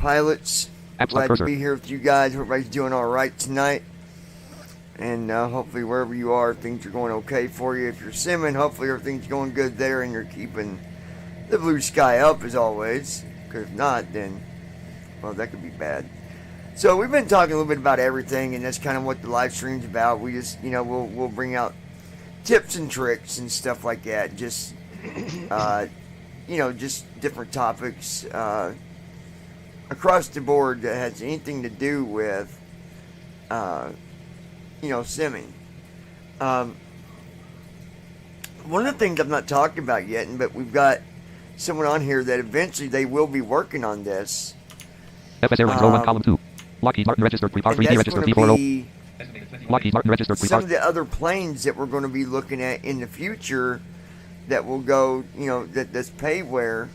Pilots. Glad to be here with you guys. Everybody's doing all right tonight. And hopefully wherever you are, things are going okay for you. If you're simming, hopefully everything's going good there and you're keeping the blue sky up as always. Because if not, then, well, that could be bad. So we've been talking a little bit about everything, and that's kind of what the live stream's about. We just, we'll bring out tips and tricks and stuff like that. Just, just different topics across the board that has anything to do with, simming. One of the things I've not talked about yet, but we've got someone on here that eventually they will be working on this. FS Airlines row 1 column 2. Lockheed Martin registered pre-par 3D registered P40. Lockheed Martin registered pre-par. Some of the other planes that we're going to be looking at in the future that will go, that's payware.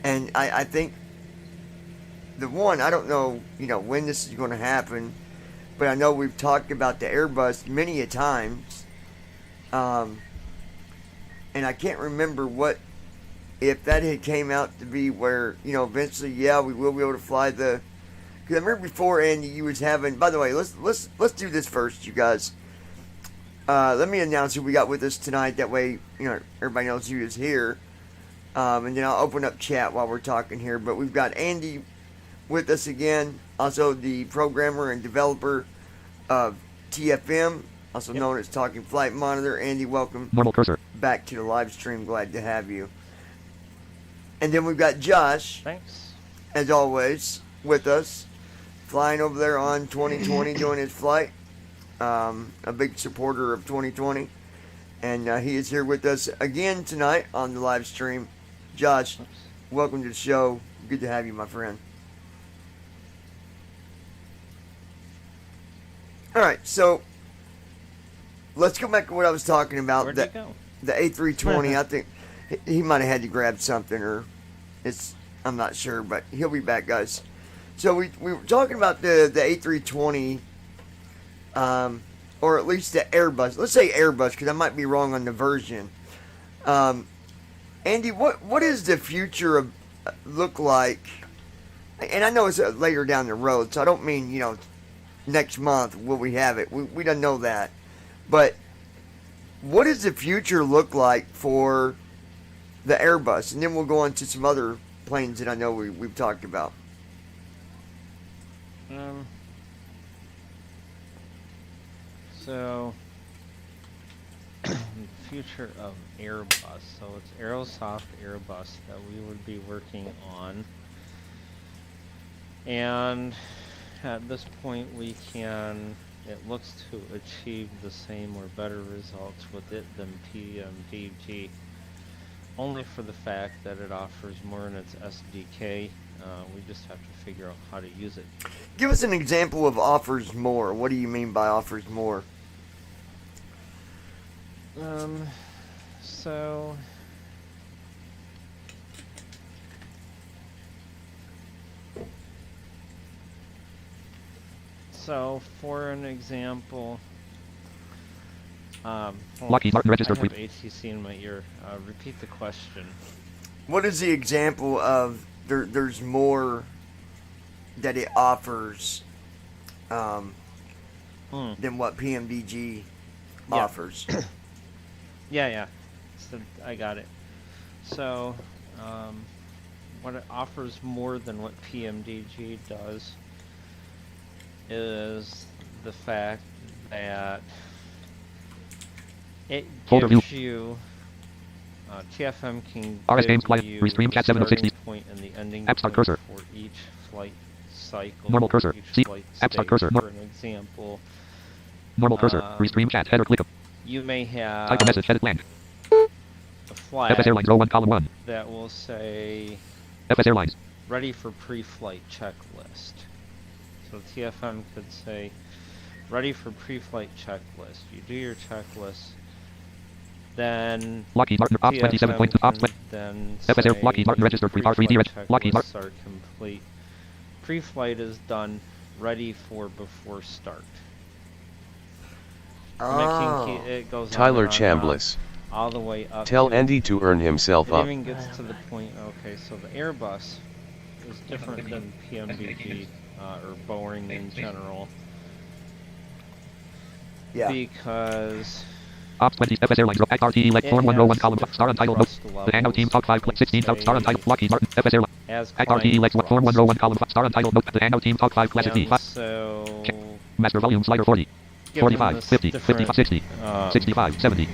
And I think the one, I don't know, when this is going to happen, but I know we've talked about the Airbus many a times. And I can't remember if that had came out to be where, eventually, we will be able to fly the, because I remember before, Andy, you was having, by the way, let's do this first, you guys. Let me announce who we got with us tonight. That way, everybody knows who is here. And then I'll open up chat while we're talking here. But we've got Andy with us again, also the programmer and developer of TFM, also known as Talking Flight Monitor. Andy, welcome Normal cursor back to the live stream. Glad to have you. And then we've got Josh, thanks, as always, with us, flying over there on 2020, doing his flight. A big supporter of 2020. And he is here with us again tonight on the live stream. Josh, welcome to the show. Good to have you, my friend. All right, so let's go back to what I was talking about. Where'd he go? The A320, I think he might have had to grab something, or I'm not sure, but he'll be back, guys. So we were talking about the A320, or at least the Airbus. Let's say Airbus, because I might be wrong on the version. Andy, what does the future look like? And I know it's later down the road, so I don't mean, next month will we have it. We don't know that. But what does the future look like for the Airbus? And then we'll go on to some other planes that I know we've talked about. So, future of Airbus. So it's Aerosoft Airbus that we would be working on. And at this point it looks to achieve the same or better results with it than PMDG. Only for the fact that it offers more in its SDK. We just have to figure out how to use it. Give us an example of offers more. What do you mean by offers more? So for an example, Lockheed Martin registered I have ATC in my ear. Repeat the question. What is the example of there's more that it offers than what PMDG offers? Yeah. So I got it. So, what it offers more than what PMDG does is the fact that it gives you TFM can give you Restream the starting point and the ending point cursor for each flight cycle. Normal cursor. Each flight stage. cursor. For an example, normal cursor. Restream chat header click. You may have type a message headed blank. a flag FS Airlines row 1 column 1. that will say FS Airlines ready for pre-flight checklist. So TFM could say ready for pre-flight checklist. You do your checklist, then Lockheed Martin ops 27.2 ops then FS Air Lockheed Martin registered pre-par 3D Lockheed Martin are complete. Pre-flight is done, ready for before start. Oh. It goes Tyler on Chambliss. all the way up. Tell to, Andy to earn himself it up. even gets to the point. Okay, so the Airbus is different than PMBG or Boeing in general. Yeah. Because Ops 20 FS Airlines Act RTE Leg Form 1 row 1 column star Untitled notes. The handout team talk 5 click 16 star Untitled Lockheed Martin FS Airlines as Act RTE Leg Form 1 row 1 column star Untitled note. The handout team talk 5 classic D 5. So Master volume slider 40 45 50 55 60 65 70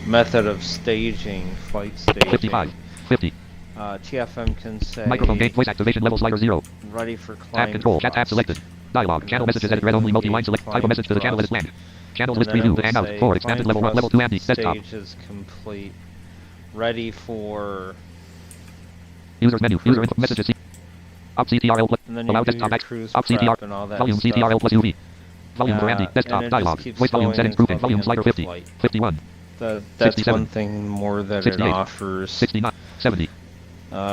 method of staging, flight staging. 55 50 TFM can say microphone gate voice activation level slider 0. ready for climb Tab control chat tab thrust. selected. Dialog channel messages edit read only multi-line select type of message to the channel is blank. Channels And list then it preview will the handout say 4 expanded climb level 1 level thrust 2 Andy desktop. Stage is complete. Ready for Users menu user input messages Op CTRL plus and then you allow do desktop your X cruise Op prep CTR and all that volume stuff. CTRL plus UV volume for Andy and desktop it dialog just keeps voice volume going settings until grouping the volume end slider of the 50 flight. 51 That's 67 one thing more that 68 it offers, 69 70.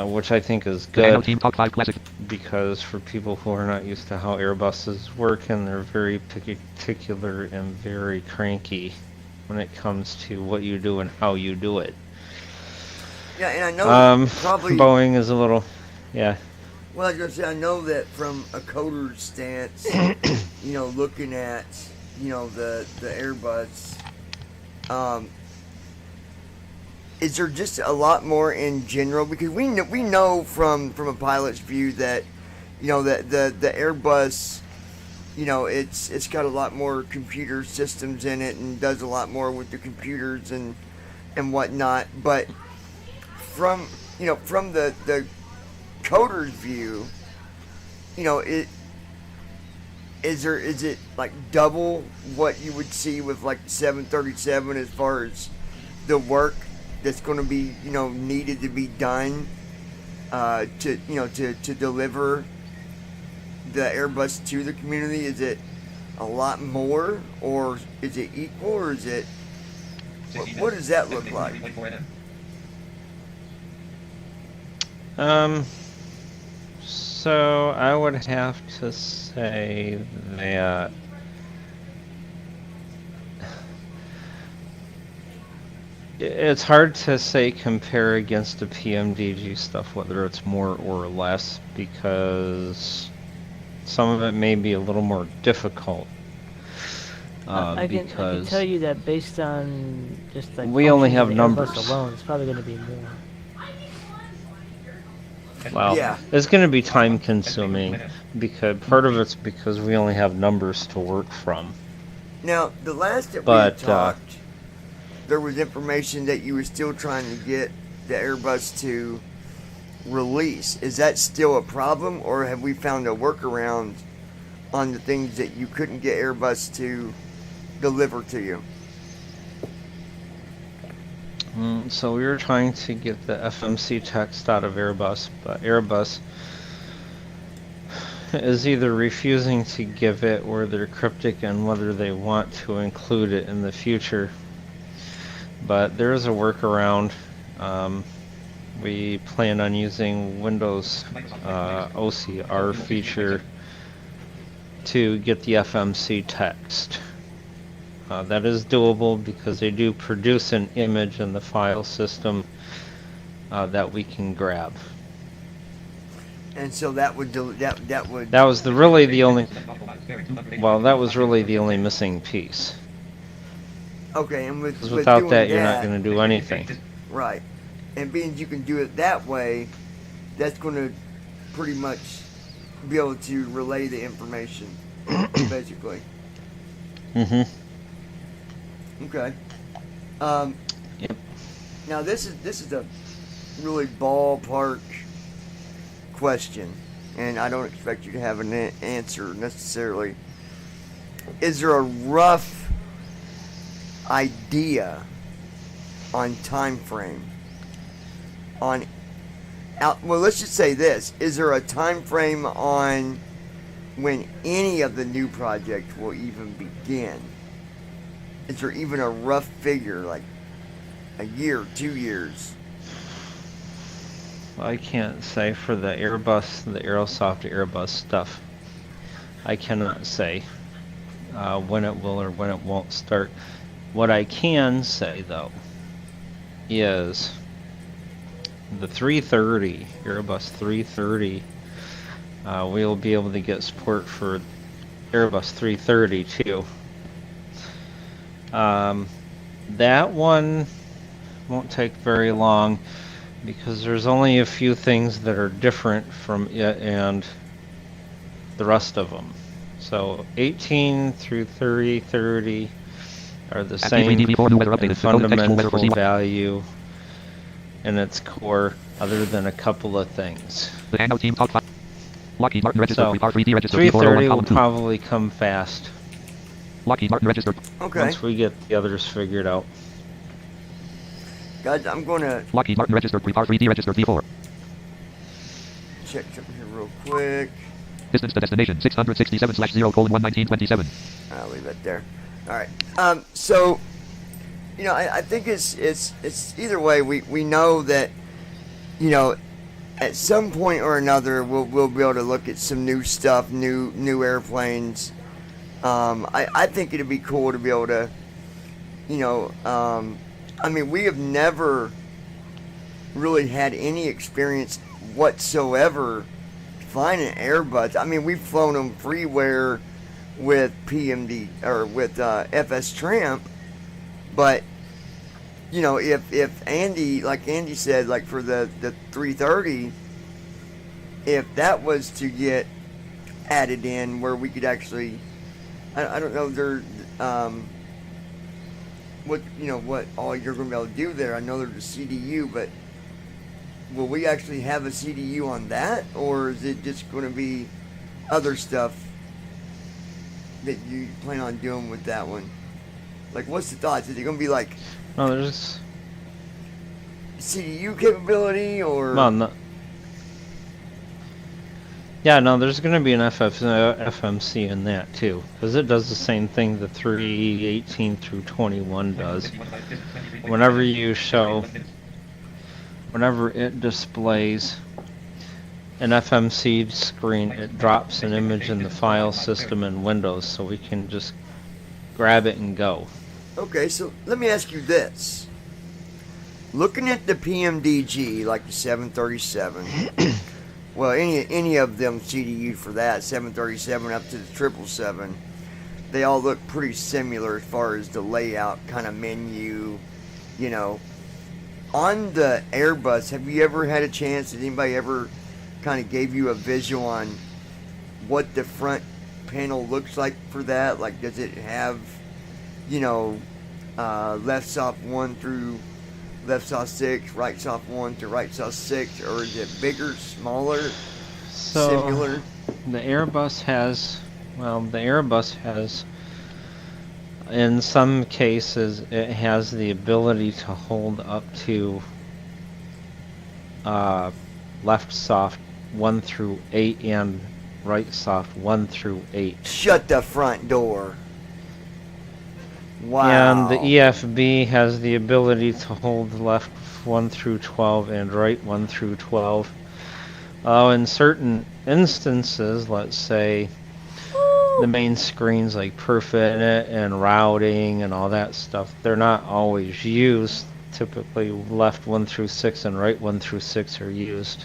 which I think is The handout good team talk 5 classic because for people who are not used to how Airbuses work and they're very particular and very cranky when it comes to what you do and how you do it. Yeah, and I know probably. Boeing is a little, yeah. Well, I was gonna say, I know that from a coder's stance, looking at, the Airbus, is there just a lot more in general? Because we know from a pilot's view that, that the Airbus, it's got a lot more computer systems in it and does a lot more with the computers and whatnot. But from the coder's view, is it like double what you would see with like 737 as far as the work that's going to be needed to be done to deliver the Airbus to the community? Is it a lot more, or is it equal, or is it what does that look like? So I would have to say that it's hard to say compare against the PMDG stuff whether it's more or less, because some of it may be a little more difficult. I can tell you that based on just like we only have functions of numbers Airbus alone, it's probably going to be more. Well, Yeah. it's going to be time consuming because part of it's because we only have numbers to work from. Now, the last that But, we talked, there was information that you were still trying to get the Airbus to release. Is that still a problem, or have we found a workaround on the things that you couldn't get Airbus to deliver to you? So we were trying to get the FMC text out of Airbus, but Airbus is either refusing to give it or they're cryptic on whether they want to include it in the future. But there is a workaround. We plan on using Windows OCR feature to get the FMC text. That is doable because they do produce an image in the file system that we can grab. And so that would That was really the only. Well, that was really the only missing piece. okay. And Because with without doing that, you're not going to do anything. right. And being you can do it that way, that's going to pretty much be able to relay the information, basically. Mm-hmm. Okay. Yep. Now this is a really ballpark question, and I don't expect you to have an answer necessarily. Is there a rough idea on time frame? Well, let's just say this: is there a time frame on when any of the new projects will even begin? Is there even a rough figure, like a year, 2 years? I can't say for the Airbus, the Aerosoft Airbus stuff. I cannot say when it will or when it won't start. What I can say, though, is the 330, Airbus 330, we'll be able to get support for Airbus 330 too. That one won't take very long because there's only a few things that are different from it and the rest of them. So 18 through 30 are the same in fundamental value in its core, other than a couple of things. The Hangout team talk file. Lockheed Martin registered. So, Prepar 3D registered. 330 will probably come fast. Lockheed Martin registered. Okay. Once we get the others figured out. Guys, I'm gonna Lockheed Martin registered. Prepar 3D registered. V4. check something here real quick. Distance to destination 667/0:11927. I'll leave that there. All right. So, you know, I think it's either way. We know that, you know, at some point or another we'll be able to look at some new stuff, new airplanes. I think it'd be cool to be able to, you know, I mean, we have never really had any experience whatsoever flying an Airbus. I mean, we've flown them freeware with PMD or with FS Tramp, but you know, if Andy, like Andy said, like for the 330, if that was to get added in where we could actually, I don't know, what, you know, what all you're going to be able to do there. I know there's a CDU, but will we actually have a CDU on that, or is it just going to be other stuff that you plan on doing with that one? Like, what's the thoughts? Is it going to be like No, there's CDU capability, or? well, no. Yeah, no, there's going to be an FMC in that too, because it does the same thing the 318 through 21 does. Whenever it displays an FMC screen, it drops an image in the file system in Windows, so we can just grab it and go. Okay, so let me ask you this. Looking at the PMDG, like the 737, well, any of them CDU for that, 737 up to the 777, they all look pretty similar as far as the layout, kind of menu, you know. On the Airbus, have you ever had a chance, did anybody ever kind of gave you a visual on what the front panel looks like for that? Like, does it have, you know, left soft 1 through left soft 6, right soft 1 to right soft 6, or is it bigger, smaller, similar? The Airbus has, in some cases, it has the ability to hold up to left soft 1 through 8 and right soft 1 through 8. Shut the front door. Wow. And the EFB has the ability to hold left 1 through 12 and right 1 through 12. In certain instances, let's say the main screens like Perfit and routing and all that stuff, they're not always used. Typically left 1 through 6 and right 1 through 6 are used.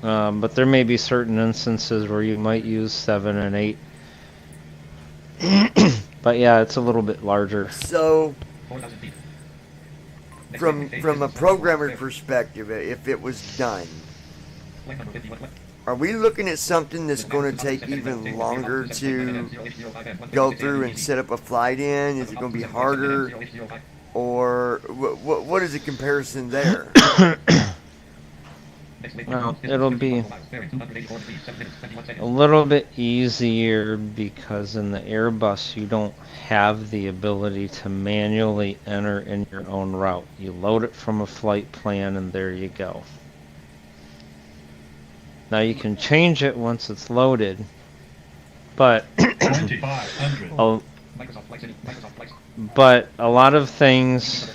But there may be certain instances where you might use 7 and 8. But yeah, it's a little bit larger. So, from a programmer's perspective, if it was done, are we looking at something that's going to take even longer to go through and set up a flight in? Is it going to be harder? Or what is the comparison there? Well, it'll be a little bit easier because in the Airbus you don't have the ability to manually enter in your own route. You load it from a flight plan and there you go. Now you can change it once it's loaded, but a lot of things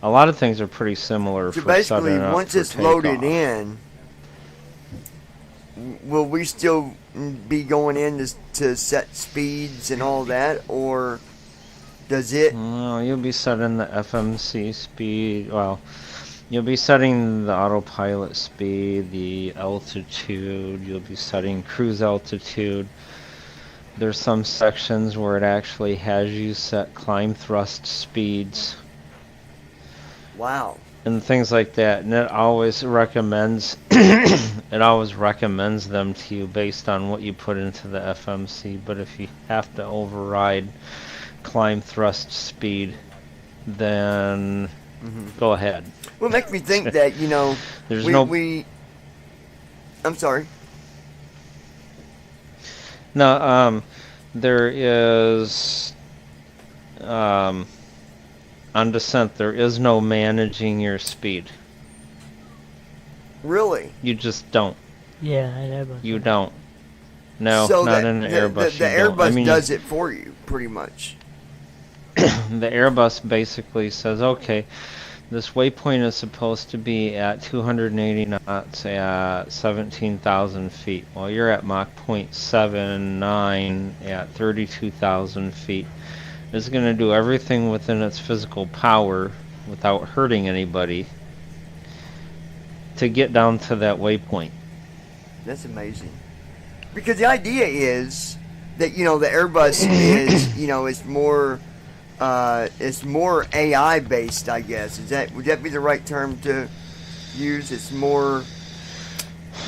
are pretty similar. So for basically, once it's loaded takeoff. in, will we still be going in to set speeds and all that, or does it? No, you'll be setting the FMC speed. Well, You'll be setting the autopilot speed, the altitude, you'll be setting cruise altitude. There's some sections where it actually has you set climb thrust speeds. Wow. And things like that, and it always recommends them to you based on what you put into the FMC. But if you have to override climb thrust speed, then go ahead. Well, it makes me think that, you know, I'm sorry. No, there is on descent, there is no managing your speed. Really? You just don't. Yeah, in Airbus. You don't. No, so not in an Airbus. The Airbus does it for you, pretty much. The Airbus basically says, okay, this waypoint is supposed to be at 280 knots at 17,000 feet. Well, you're at Mach 0.79 at 32,000 feet. It's going to do everything within its physical power without hurting anybody to get down to that waypoint. That's amazing. Because the idea is that, you know, the Airbus is, you know, it's more AI based, I guess. Would that be the right term to use? It's more.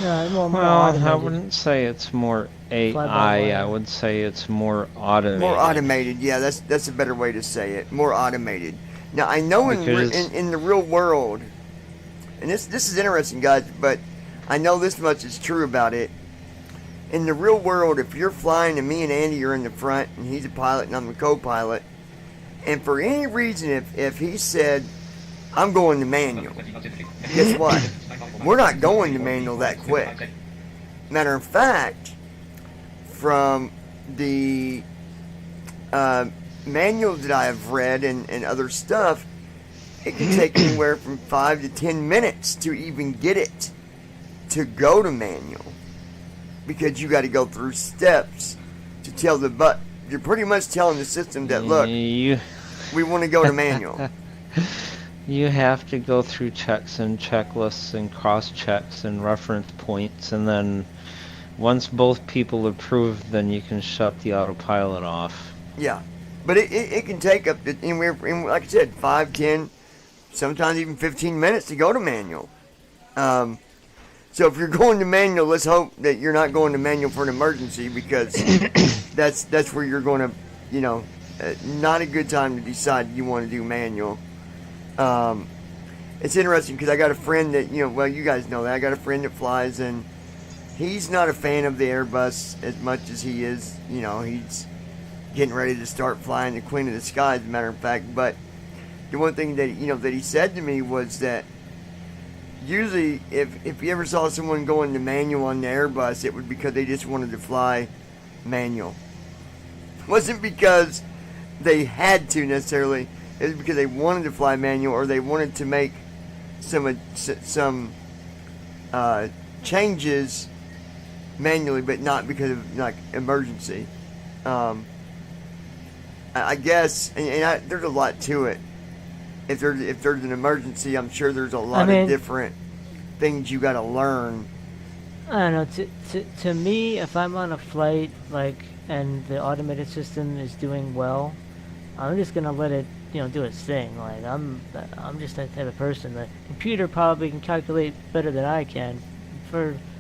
No, more well, automated. I wouldn't say it's more AI. I would say it's more automated. More automated, yeah. That's a better way to say it. More automated. Now I know in the real world, and this is interesting, guys. But I know this much is true about it. In the real world, if you're flying and me and Andy are in the front, and he's a pilot and I'm the co-pilot, and for any reason, if he said, I'm going to manual, guess what? We're not going to manual that quick. Matter of fact, from the manuals that I have read and other stuff, it can take anywhere from 5 to 10 minutes to even get it to go to manual. Because you got to go through steps to tell you're pretty much telling the system that, look, we want to go to manual. You have to go through checks and checklists and cross-checks and reference points, and then once both people approve, then you can shut the autopilot off. Yeah, but it can take up to anywhere, like I said, 5, 10, sometimes even 15 minutes to go to manual. So if you're going to manual, let's hope that you're not going to manual for an emergency, because that's where you're going to, you know, not a good time to decide you want to do manual. It's interesting because I got a friend that, you know, well, you guys know that. I got a friend that flies, and he's not a fan of the Airbus as much as he is, you know, he's getting ready to start flying the Queen of the Sky, as a matter of fact. But the one thing that, you know, that he said to me was that usually if you ever saw someone going to manual on the Airbus, it was because they just wanted to fly manual. It wasn't because they had to necessarily. It was because they wanted to fly manual, or they wanted to make some changes manually, but not because of like emergency. I guess, and there's a lot to it. If there's an emergency, I'm sure there's a lot of different things you got to learn. I don't know. To me, if I'm on a flight and the automated system is doing well, I'm just gonna let it, you know, do its thing. Like I'm just that type of person. The computer probably can calculate better than I can.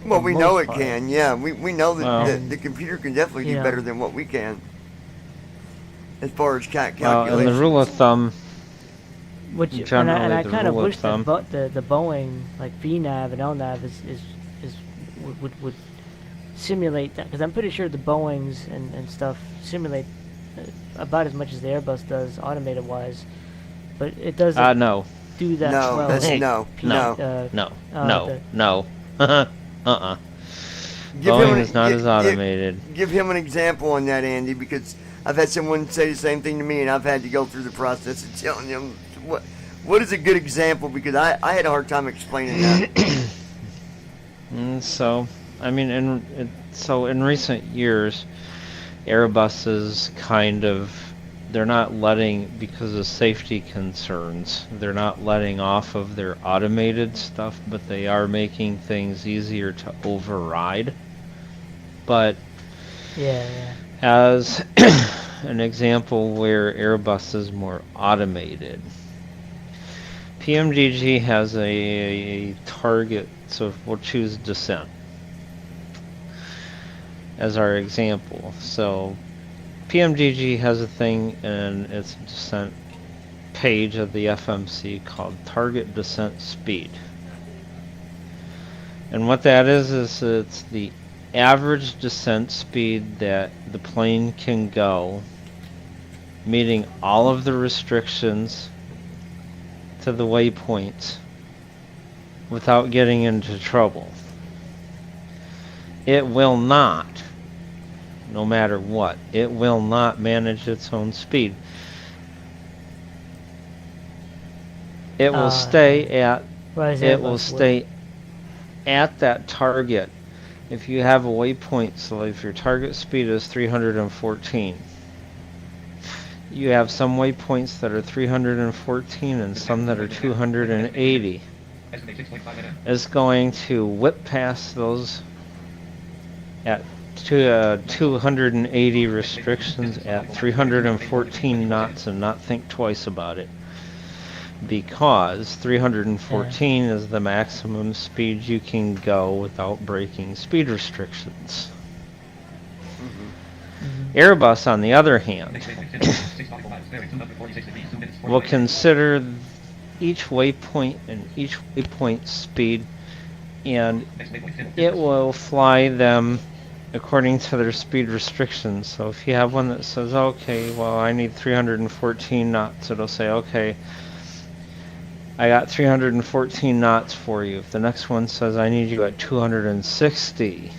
Well, we know it can. Yeah, we know that the computer can definitely do better than what we can, as far as calculations. And the rule of thumb. And I kind of wish that the Boeing, like VNav and LNav would simulate that, because I'm pretty sure the Boeings and stuff simulate about as much as the Airbus does automated wise, but it doesn't do that well. No. Boeing is not as automated. Give him an example on that, Andy, because I've had someone say the same thing to me, and I've had to go through the process of telling them what is a good example, because I had a hard time explaining that. So, I mean, in recent years, Airbuses kind of they're not letting, because of safety concerns, they're not letting off of their automated stuff, but they are making things easier to override. But as an example where Airbus is more automated, PMDG has a target, so we'll choose descent as our example. So PMDG has a thing in its descent page of the FMC called target descent speed. And what that is it's the average descent speed that the plane can go, meeting all of the restrictions to the waypoints without getting into trouble. It will not, no matter what, it will not manage its own speed. It will stay at that target. If you have a waypoint, so if your target speed is 314, you have some waypoints that are 314 and some that are 280. It's going to whip past those at 280 restrictions at 314 knots and not think twice about it, because 314 is the maximum speed you can go without breaking speed restrictions. Airbus, on the other hand, will consider each waypoint and each waypoint speed, and it will fly them according to their speed restrictions. So if you have one that says, okay, well, I need 314 knots, it'll say, okay, I got 314 knots for you. If the next one says, I need you at 260,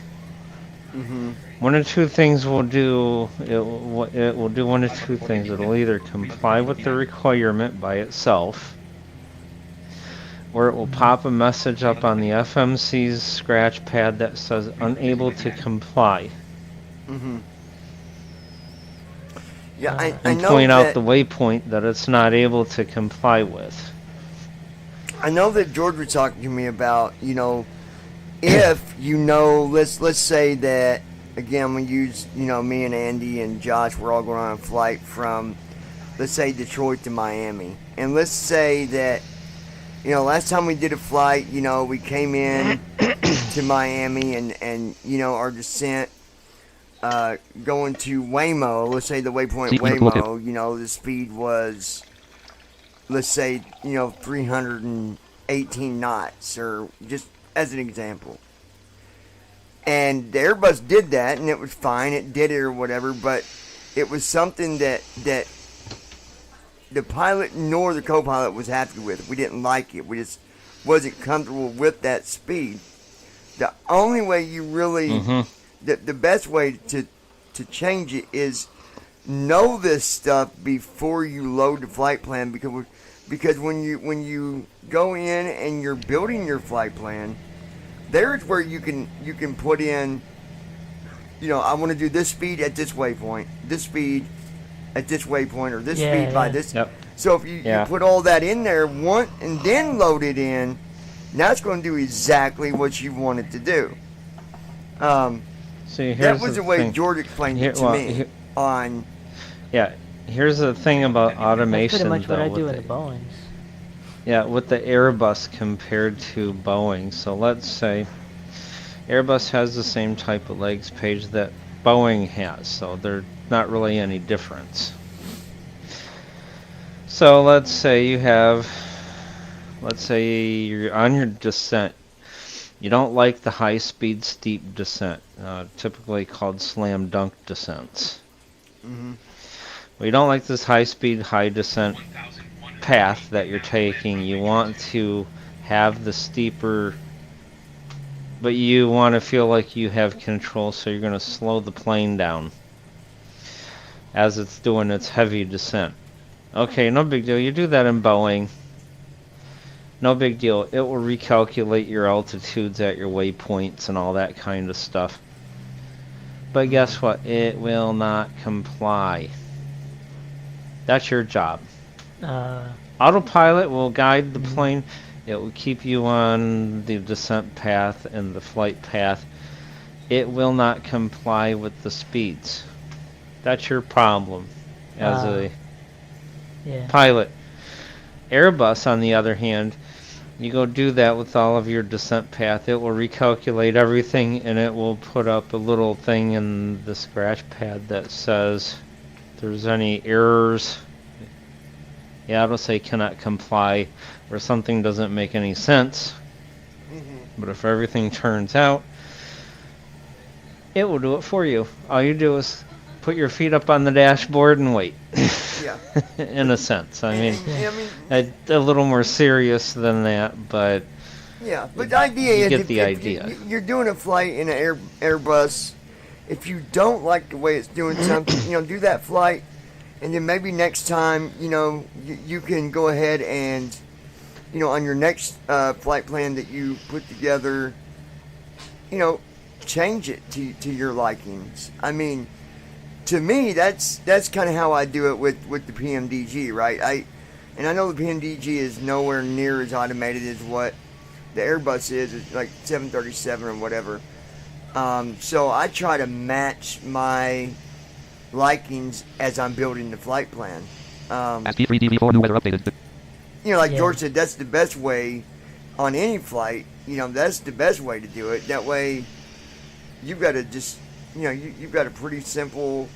one of two things will do. It will do one of two things. It'll either comply with the requirement by itself, or it will pop a message up on the FMC's scratch pad that says unable to comply. Yeah, I and know point that, out the waypoint that it's not able to comply with. I know that George was talking to me about, you know, if you know, let's say that, again, we use, you know, me and Andy and Josh, we're all going on a flight from, let's say, Detroit to Miami. And let's say that, you know, last time we did a flight, you know, we came in to Miami and you know, our descent going to Waymo, let's say the waypoint Waymo, you know, the speed was, let's say, you know, 318 knots, or just as an example. And the Airbus did that, and it was fine. It did it or whatever, but it was something that the pilot nor the co-pilot was happy with. We didn't like it. We just wasn't comfortable with that speed. The only way you really, the best way to change it is know this stuff before you load the flight plan, because when you go in and you're building your flight plan, there's where you can put in, you know, I want to do this speed at this waypoint, this speed at this waypoint, or this speed by this. Yep. So if you put all that in there and then load it in, now it's going to do exactly what you want it to do. See, that was the way thing. George explained it to me. Here's the thing about automation. That's pretty much what I do in the Boeings. Yeah, with the Airbus compared to Boeing. So let's say Airbus has the same type of legs page that Boeing has, so they're not really any difference. So let's say you're on your descent. You don't like the high-speed steep descent, typically called slam dunk descents. Well, you don't like this high-speed, high descent path that you're taking. You want to have the steeper, but you want to feel like you have control, so you're going to slow the plane down as it's doing its heavy descent. Okay, no big deal. You do that in Boeing. No big deal. It will recalculate your altitudes at your waypoints and all that kind of stuff. But guess what? It will not comply. That's your job. Uh, Autopilot will guide the plane. It will keep you on the descent path and the flight path. It will not comply with the speeds. That's your problem as a pilot. Airbus, on the other hand, you go do that with all of your descent path. It will recalculate everything, and it will put up a little thing in the scratch pad that says if there's any errors. Yeah, it'll say cannot comply, or something doesn't make any sense. But if everything turns out, it will do it for you. All you do is put your feet up on the dashboard and wait. Yeah. In a sense. I mean, a little more serious than that, but yeah. But the idea you is get if, the if idea. you're doing a flight in an Airbus, if you don't like the way it's doing something, do that flight, and then maybe next time, you can go ahead and, on your next flight plan that you put together, change it to your likings. I mean, to me, that's kind of how I do it with the PMDG, right? I know the PMDG is nowhere near as automated as what the Airbus is. It's like 737 or whatever. So I try to match my likings as I'm building the flight plan. SP3DV4 new weather updated. Like George said, that's the best way on any flight. That's the best way to do it. That way, you've got to just, you've got a pretty simple,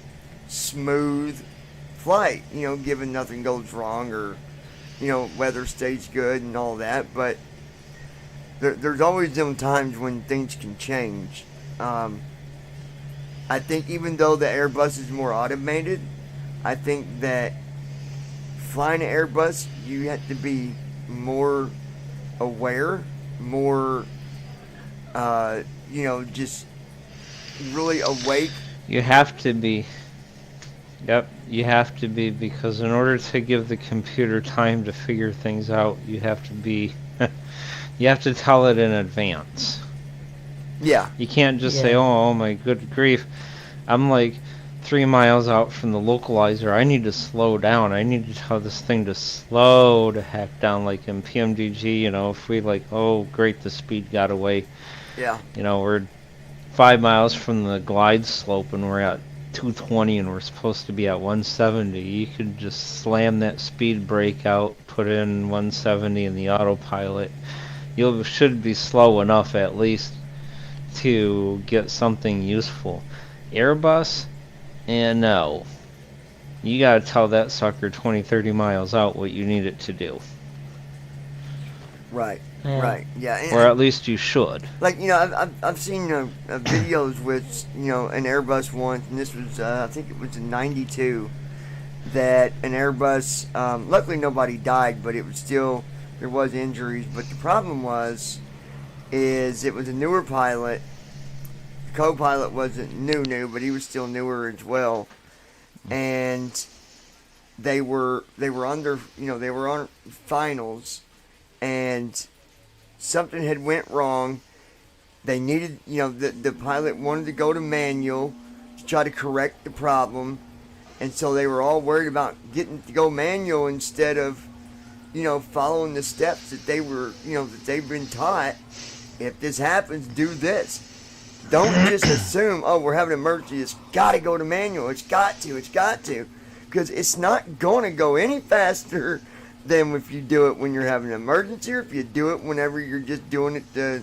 smooth flight, given nothing goes wrong or, weather stays good and all that. But there's always them times when things can change. I think even though the Airbus is more automated, I think that flying an Airbus, you have to be more aware, more, just really awake. You have to be. Yep, you have to be, because in order to give the computer time to figure things out, you have to be, you have to tell it in advance. Yeah. You can't just say, oh my good grief, I'm like 3 miles out from the localizer, I need to slow down. I need to tell this thing to slow the heck down, like in PMDG, if we oh great, the speed got away. Yeah. We're 5 miles from the glide slope and we're at 220 and we're supposed to be at 170. You could just slam that speed brake out, put in 170 in the autopilot. You should be slow enough at least to get something useful. Airbus, and no. You gotta tell that sucker 20-30 miles out what you need it to do. Right. Right. Yeah. And or at least you should. I've seen videos with an Airbus once, and this was I think it was in '92 that an Airbus. Luckily nobody died, but it was still there was injuries. But the problem is it was a newer pilot. The co-pilot wasn't new, but he was still newer as well, and they were under they were on finals, and something had went wrong. They needed, the pilot wanted to go to manual to try to correct the problem. And so they were all worried about getting to go manual instead of, following the steps that they were, that they've been taught. If this happens, do this. Don't just assume, oh, we're having an emergency. It's got to go to manual. It's got to. Because it's not going to go any faster than if you do it when you're having an emergency, or if you do it whenever you're just doing it to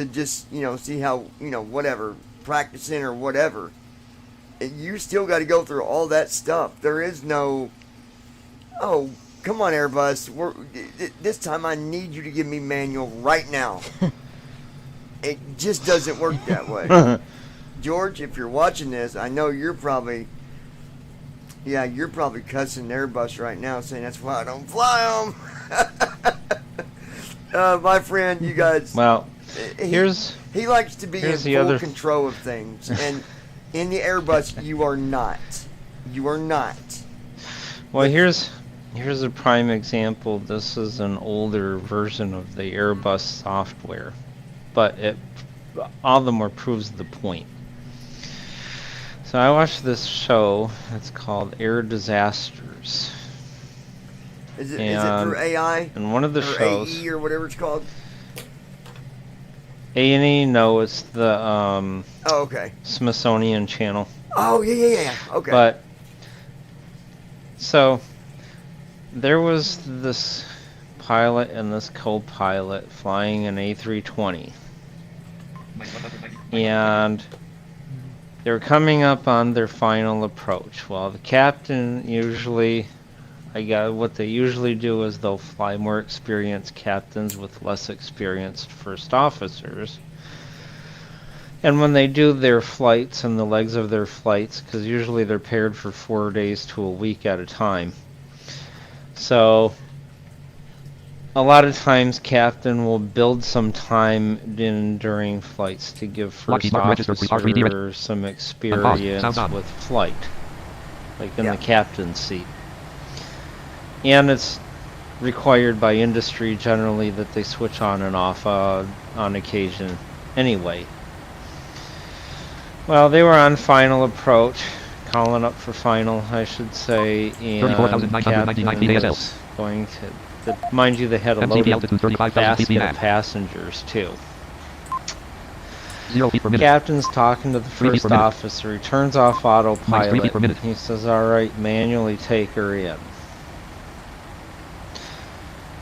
just, see how, whatever, practicing or whatever. You still got to go through all that stuff. There is no, oh, come on, Airbus, this time I need you to give me manual right now. It just doesn't work that way. George, if you're watching this, I know you're probably cussing Airbus right now, saying that's why I don't fly them. My friend, you guys. Well, he likes to be in full control of things, and in the Airbus, you are not. You are not. Well, here's a prime example. This is an older version of the Airbus software, but it all the more proves the point. So I watched this show. It's called Air Disasters. Is it through AI? And one of the shows, AE or whatever it's called. A&E, no, it's the Oh, okay. Smithsonian Channel. Oh, yeah. Okay. But so there was this pilot and this co-pilot flying an A320, and they were coming up on their final approach. Well, the captain usually, what they usually do is they'll fly more experienced captains with less experienced first officers. And when they do their flights and the legs of their flights, because usually they're paired for 4 days to a week at a time. So a lot of times captain will build some time in during flights to give first officer some experience with flight, like in the captain's seat. And it's required by industry generally that they switch on and off on occasion anyway. Well, they were on final approach, calling up for final, I should say, and captain was going to, mind you, they had a loaded basket of passengers too. 0 feet per minute. Captain's talking to the first officer. He turns off autopilot. 3 feet per minute. He says, "Alright, manually take her in."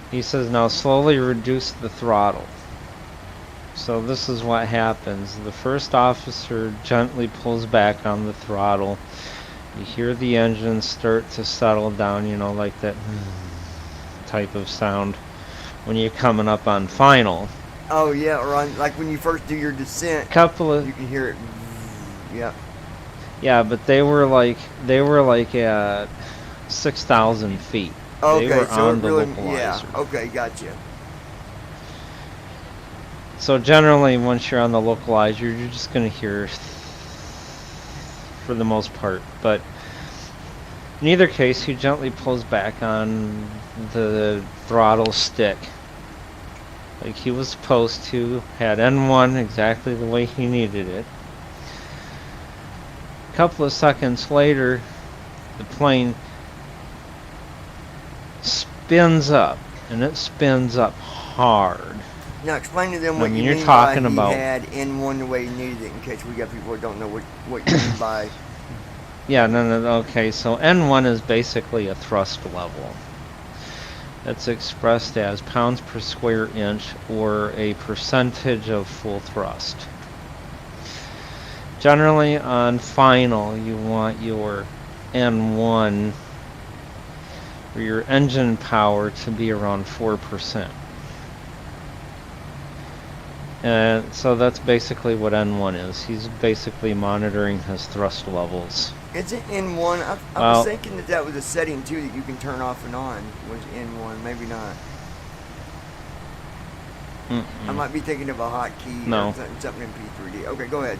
He says, "Now slowly reduce the throttle." So this is what happens. The first officer gently pulls back on the throttle. You hear the engine start to settle down, you know, like that type of sound when you're coming up on final. Oh yeah, or on, like when you first do your descent, you can hear it. Yeah. Yeah, but they were like at 6,000 feet. Okay, they were so on the really, localizer. yeah. Okay, gotcha. So generally, once you're on the localizer, you're just going to hear for the most part. But in either case, he gently pulls back on the throttle stick, like he was supposed to. Had N1 exactly the way he needed it. A couple of seconds later, the plane spins up, and it spins up hard. Now explain to them what you you're mean talking by about. He had N1 the way he needed it, in case we got people who don't know what you mean by. Yeah, no, okay, so N1 is basically a thrust level. It's expressed as pounds per square inch, or a percentage of full thrust. Generally on final, you want your N1, or your engine power, to be around 4%. And so that's basically what N1 is. He's basically monitoring his thrust levels. Is it N1? I was thinking that was a setting too that you can turn off and on. Was N1? Maybe not. I might be thinking of a hotkey. No. Or something in P3D. Okay, go ahead.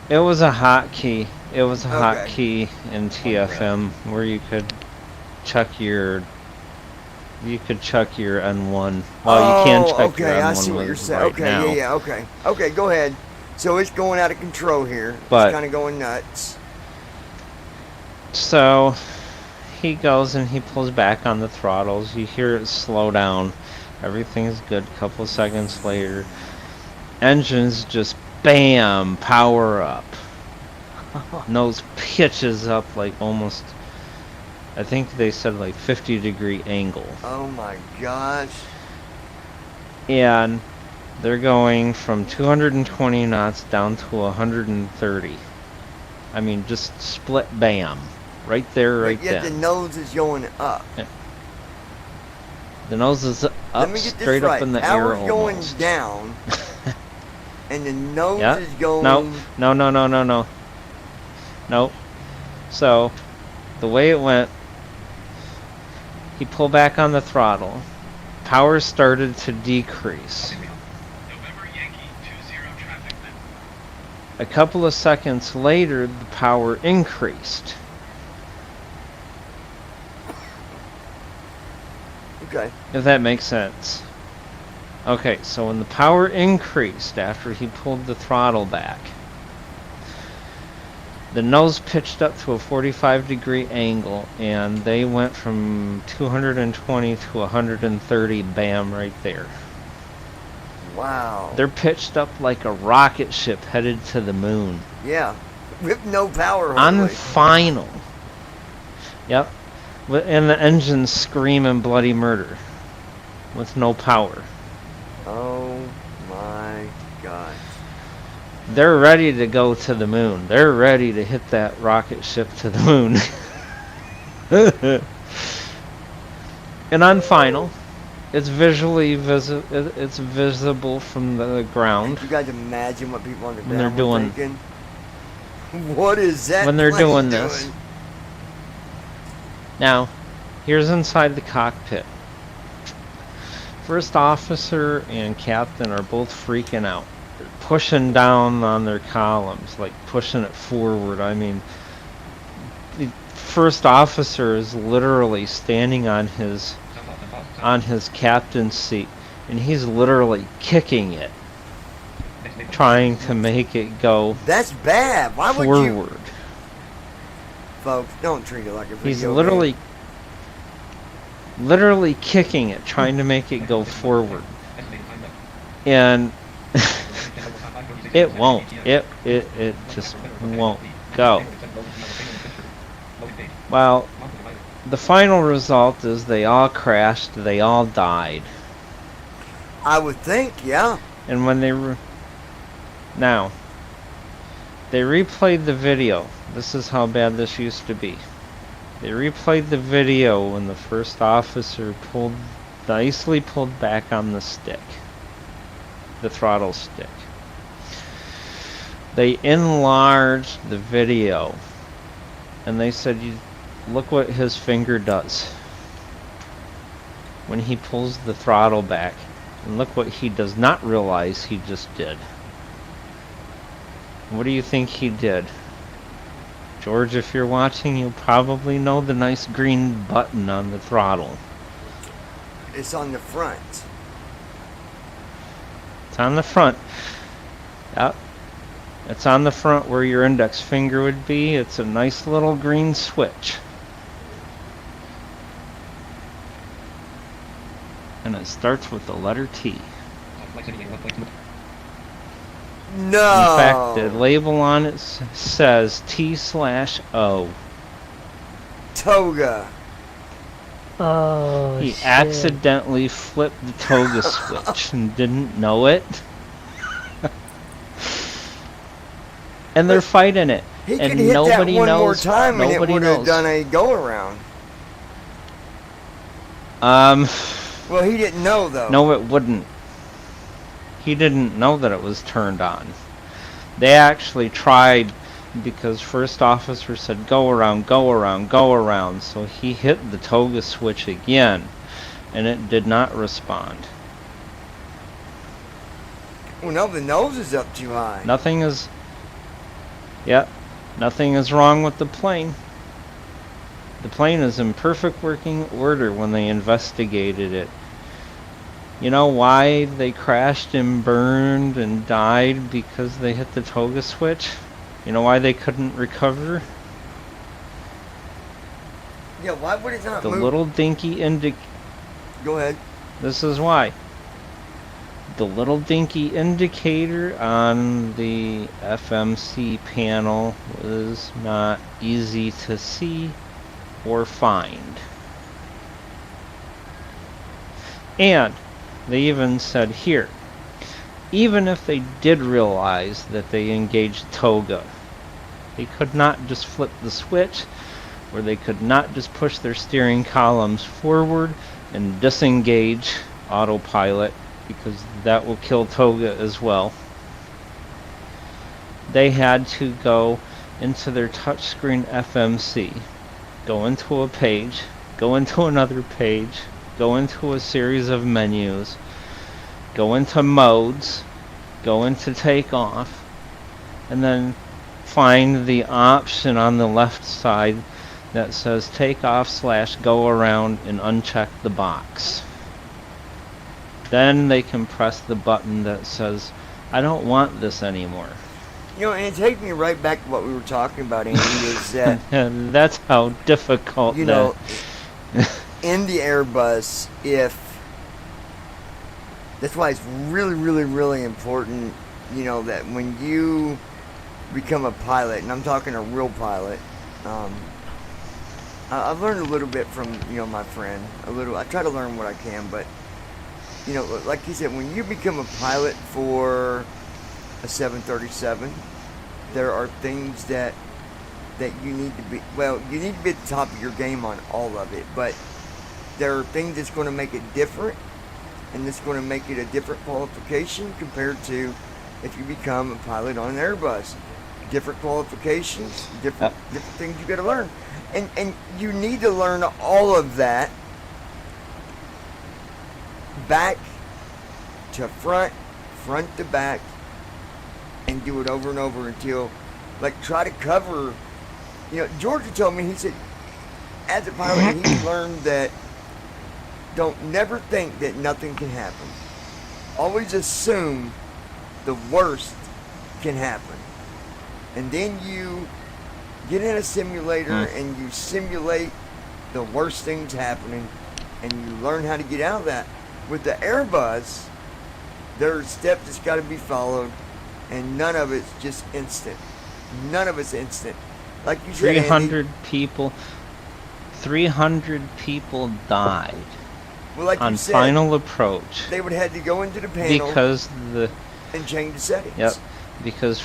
It was a hotkey. It was a hotkey in TFM where you could check your. You could check your N1. Well, you can check your N1. I see what you're saying. Right okay, now. yeah, okay. Okay, go ahead. So it's going out of control here. But it's kind of going nuts. So he goes and he pulls back on the throttles. You hear it slow down. Everything's good. A couple of seconds later, engines just bam, power up. Nose pitches up like almost, I think they said like 50-degree angle. Oh my gosh. And they're going from 220 knots down to 130. I mean, just split bam. Right there, right there. Yet the nose is going up. Yeah. The nose is up, straight up in the air almost. Going down, and the nose is going... No. So, the way it went, he pulled back on the throttle. Power started to decrease. A couple of seconds later, the power increased. Okay. If that makes sense. Okay, so when the power increased after he pulled the throttle back, The nose pitched up to a 45-degree angle, and they went from 220 to 130, bam, right there. Wow. They're pitched up like a rocket ship headed to the moon. Yeah. With no power On hardly. final. Yep. And the engines screaming bloody murder. With no power. Oh my God. They're ready to go to the moon. They're ready to hit that rocket ship to the moon. And on final, it's visually it's visible from the ground. You guys imagine what people on the When ground they're were doing- thinking? What is that? When they're plane doing this. Now, here's inside the cockpit. First officer and captain are both freaking out. They're pushing down on their columns, like pushing it forward. I mean, the first officer is literally standing on his captain's seat, and he's literally kicking it, trying to make it go That's bad. Why would you? forward. Folks, don't treat it like a video He's game. literally kicking it, trying to make it go forward. And it won't. It just won't go. Well, the final result is they all crashed, they all died. I would think, yeah. And when they now, they replayed the video. This is how bad this used to be. They replayed the video when the first officer nicely pulled back on the stick. The throttle stick. They enlarged the video. And they said, look what his finger does when he pulls the throttle back. And look what he does not realize he just did. What do you think he did? George, if you're watching, you'll probably know the nice green button on the throttle. It's on the front. It's on the front. Yep. It's on the front where your index finger would be. It's a nice little green switch. And it starts with the letter T. No. In fact, the label on it says T/O. Toga. Oh, He shit. accidentally flipped the toga switch and didn't know it. And they're fighting it. He And could hit that nobody one more knows. time and it Nobody would have knows. done a go around. Well, he didn't know though. No, it wouldn't. He didn't know that it was turned on. They actually tried because first officer said go around, go around, go around. So he hit the toga switch again and it did not respond. Well, no, the nose is up too high. Nothing is wrong with the plane. The plane is in perfect working order when they investigated it. You know why they crashed and burned and died? Because they hit the toga switch? You know why they couldn't recover? Yeah, why would it not The move? little dinky Go ahead. This is why. The little dinky indicator on the FMC panel was not easy to see or find. And they even said here, even if they did realize that they engaged toga, they could not just flip the switch, or they could not just push their steering columns forward and disengage autopilot, because that will kill toga as well. They had to go into their touchscreen FMC, go into a page, go into another page, go into a series of menus, go into modes, go into takeoff, and then find the option on the left side that says takeoff/go around and uncheck the box. Then they can press the button that says, I don't want this anymore. And it takes me right back to what we were talking about, Andy, is that... And that's how difficult in the Airbus, that's why it's really, really, really important, that when you become a pilot, and I'm talking a real pilot, I've learned a little bit from, my friend, I try to learn what I can, but, like he said, when you become a pilot for a 737, there are things that you need to be, you need to be at the top of your game on all of it, but there are things that's going to make it different, and that's going to make it a different qualification compared to if you become a pilot on an Airbus. Different qualifications, different things you got to learn, and you need to learn all of that back to front to back, and do it over and over until, try to cover. Georgia told me, he said, as a pilot, he learned that never think that nothing can happen. Always assume the worst can happen. And then you get in a simulator and you simulate the worst things happening, and you learn how to get out of that. With the Airbus, there are steps that's got to be followed, and none of it's just instant. None of it's instant. Like you said, 300 people died on said, final approach. They would have had to go into the panel and change the settings. Yep, because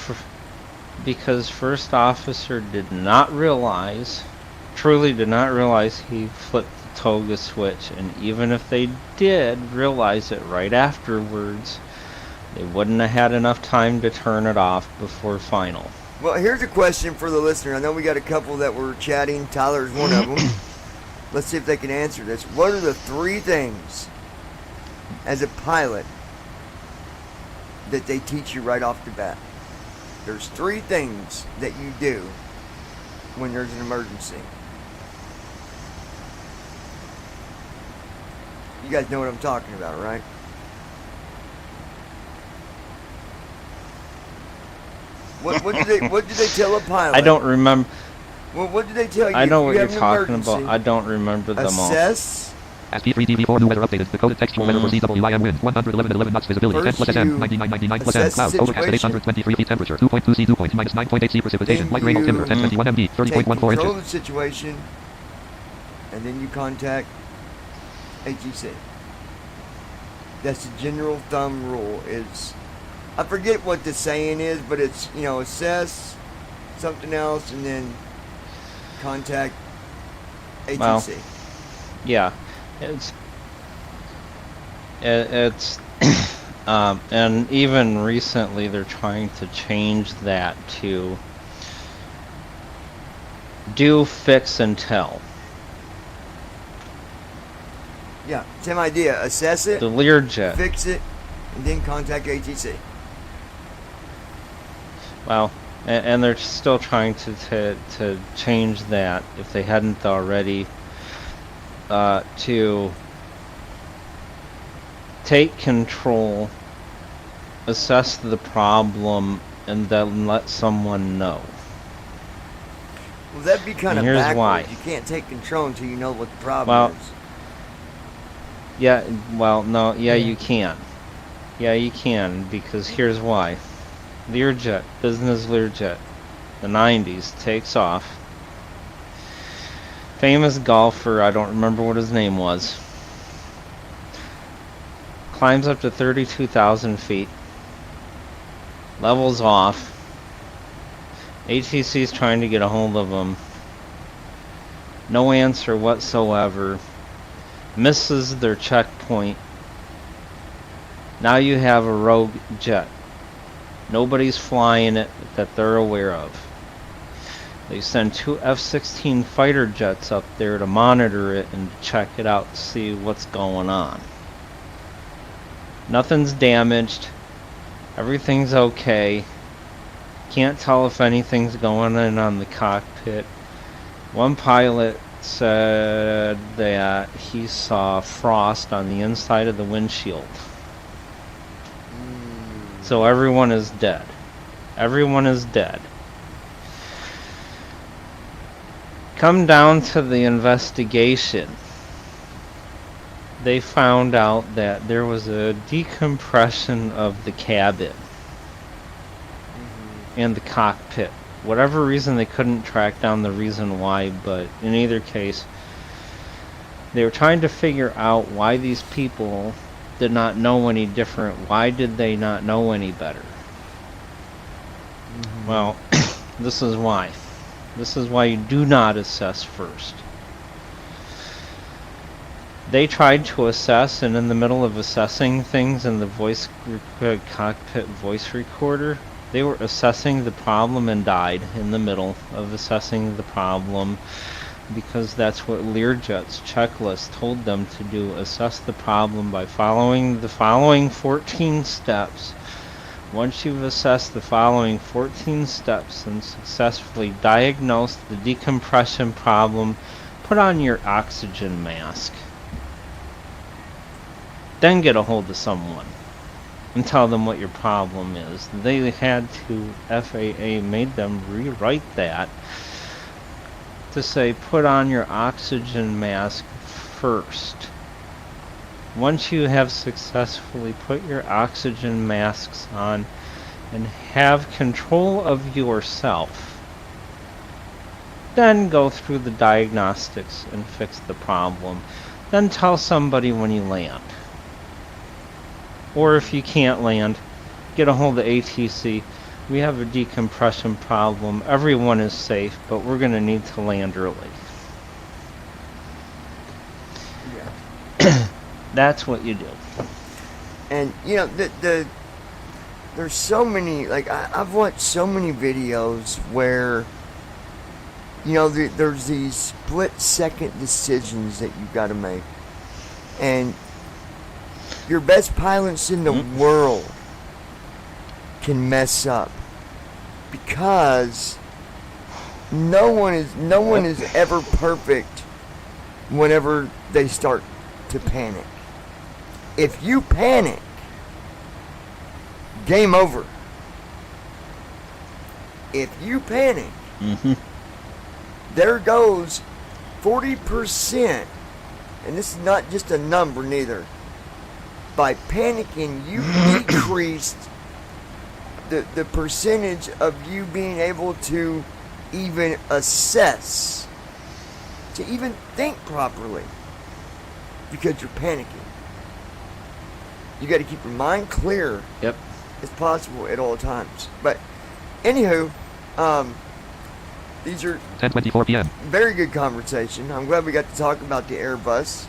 first officer truly did not realize he flipped the toga switch, and even if they did realize it right afterwards, they wouldn't have had enough time to turn it off before final. Well, here's a question for the listener. I know we got a couple that were chatting. Tyler's one of them. Let's see if they can answer this. What are the 3 things as a pilot that they teach you right off the bat? There's 3 things that you do when there's an emergency. You guys know what I'm talking about, right? What did they tell a pilot? I don't remember. Well, what did they tell you? I know what you're talking about. I don't remember them all. Assess. SP3DV4 new weather updated. Decoded textual weather for CWIM wind. 111 knots visibility. 10 plus SM. 99 plus M. Clouds. Overcast at 823 feet temperature. 2.2 C. Dew point. Minus 9.8 C precipitation. Light rain of timber. 1021 MD. 30.14 inches. Control the situation, and then you contact ATC. That's the general thumb rule. I forget what the saying is, but it's, assess something else and then contact ATC. Well, yeah, it's and even recently they're trying to change that to do, fix, and tell. Yeah, same idea. Assess it, the Learjet, fix it, and then contact ATC. Well, and they're still trying to change that, if they hadn't already, to take control, assess the problem, and then let someone know. Well, that'd be kind of here's backwards. Why. You can't take control until you know what the problem is. Yeah, no, you can. Yeah, you can, because here's why. Learjet, business Learjet, the 90s, takes off. Famous golfer, I don't remember what his name was, climbs up to 32,000 feet, levels off. ATC's trying to get a hold of him. No answer whatsoever. Misses their checkpoint. Now you have a rogue jet. Nobody's flying it that they're aware of. They send 2 F-16 fighter jets up there to monitor it and check it out to see what's going on. Nothing's damaged. Everything's okay. Can't tell if anything's going on in the cockpit. One pilot said that he saw frost on the inside of the windshield. So everyone is dead. Everyone is dead. Come down to the investigation. They found out that there was a decompression of the cabin and the cockpit. Whatever reason, they couldn't track down the reason why, but in either case, they were trying to figure out why these people did not know any different. Why did they not know any better? Well, this is why. This is why you do not assess first. They tried to assess, and in the middle of assessing things in the cockpit voice recorder, they were assessing the problem and died in the middle of assessing the problem, because that's what Learjet's checklist told them to do. Assess the problem by following the following 14 steps. Once you've assessed the following 14 steps and successfully diagnosed the decompression problem, put on your oxygen mask. Then get a hold of someone and tell them what your problem is. They had to, FAA made them rewrite that to say, put on your oxygen mask first. Once you have successfully put your oxygen masks on and have control of yourself, then go through the diagnostics and fix the problem. Then tell somebody when you land. Or if you can't land, get a hold of ATC. We have a decompression problem. Everyone is safe, but we're going to need to land early. Yeah. That's what you do. And you know, there's so many, like I've watched so many videos where, you know, there's these split-second decisions that you've got to make, and your best pilots in the world can mess up because no one is ever perfect whenever they start to panic. If you panic, game over. If you panic, there goes 40%, and this is not just a number neither. By panicking, you decreased the percentage of you being able to even assess, to even think properly, because you're panicking. You got to keep your mind clear as possible at all times. But anywho, these are 10:24 p.m. very good conversation. I'm glad we got to talk about the Airbus.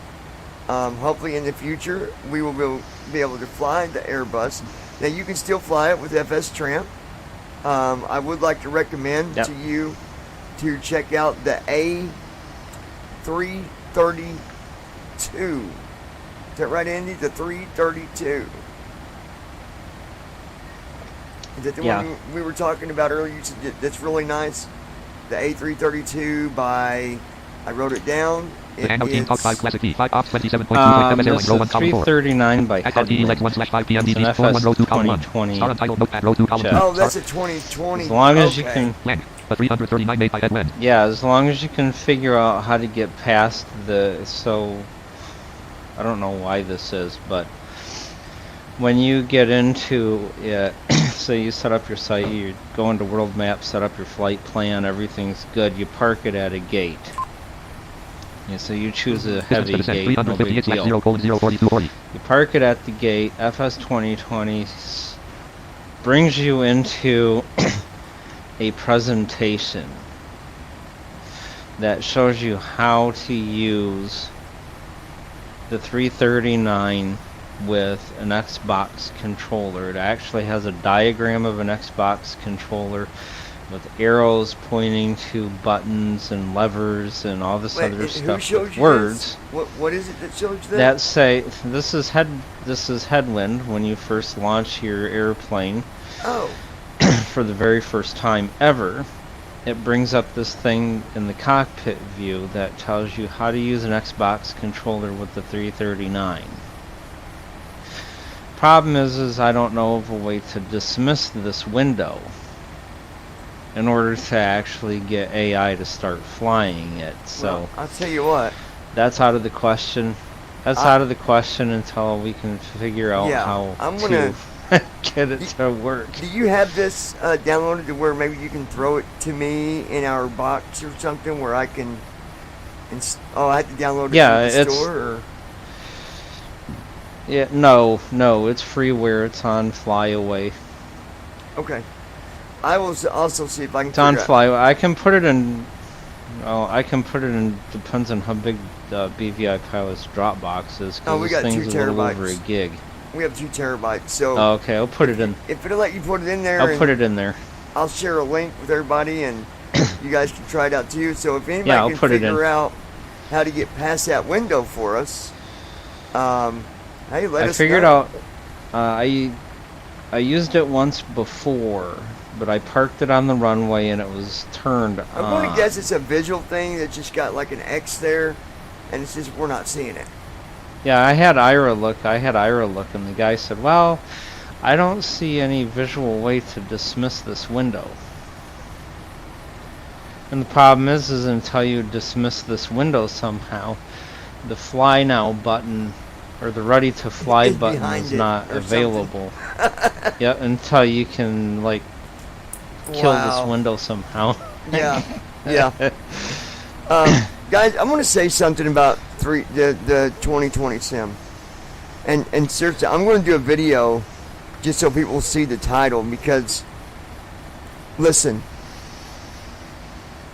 Hopefully in the future we will be able to fly the Airbus. Now you can still fly it with FS Tramp. I would like to recommend to you to check out the A332. Is that right, Andy? The 332. Is that the one we were talking about earlier? You said that's really nice. The A332 by, I wrote it down. The Hango Team Talk 5 Classic V 5 Ops 27.2 MS Airline Row 1 Column 4. 339 by XRT Lex 1/5 PM DD 41 Row 2 Column 1. Star Untitled Notepad Row 2 Column 2. Oh, that's a 2020. As long as you can... Land. The 339 made by Headwind. Yeah, as long as you can figure out how to get past the... So, I don't know why this is, but when you get into it, so you set up your site, you go into World Map, set up your flight plan, everything's good, you park it at a gate. Yeah, so you choose a heavy gate, no big deal. You park it at the gate, FS 2020 brings you into a presentation that shows you how to use the 339 with an Xbox controller. It actually has a diagram of an Xbox controller with arrows pointing to buttons and levers and all this other stuff with words. What is it that shows you that? That say this is headwind when you first launch your airplane. Oh. For the very first time ever. It brings up this thing in the cockpit view that tells you how to use an Xbox controller with the 339. Problem is I don't know of a way to dismiss this window in order to actually get AI to start flying it. So well, I'll tell you what. That's out of the question. That's out of the question until we can figure out how to get it to work. Do you have this downloaded to where maybe you can throw it to me in our box or something where I can... I have to download it from the store? Or? Yeah, no, it's freeware. It's on Flyaway. Okay. I will also see if I can... It's on Flyaway. I can put it in... Oh, I can put it in... Depends on how big the Bvi Pilots Dropbox is. We got 2 terabytes. Thing's a little over a gig. We have 2 terabytes, so... Oh, okay, I'll put it in. If it'll let you put it in there... I'll put it in there. I'll share a link with everybody, and you guys can try it out too. So if anybody can figure out how to get past that window for us, hey, let us know. I figured out... I used it once before, but I parked it on the runway and it was turned on. I'm going to guess it's a visual thing that just got like an X there, and it's just we're not seeing it. Yeah, I had Ira look, and the guy said, well, I don't see any visual way to dismiss this window. And the problem is until you dismiss this window somehow, the Fly Now button, or the Ready to Fly button is not available. Yep, until you can, like, kill this window somehow. Yeah, yeah. Guys, I'm going to say something about the 2020 sim. And seriously, I'm going to do a video just so people see the title, because, listen,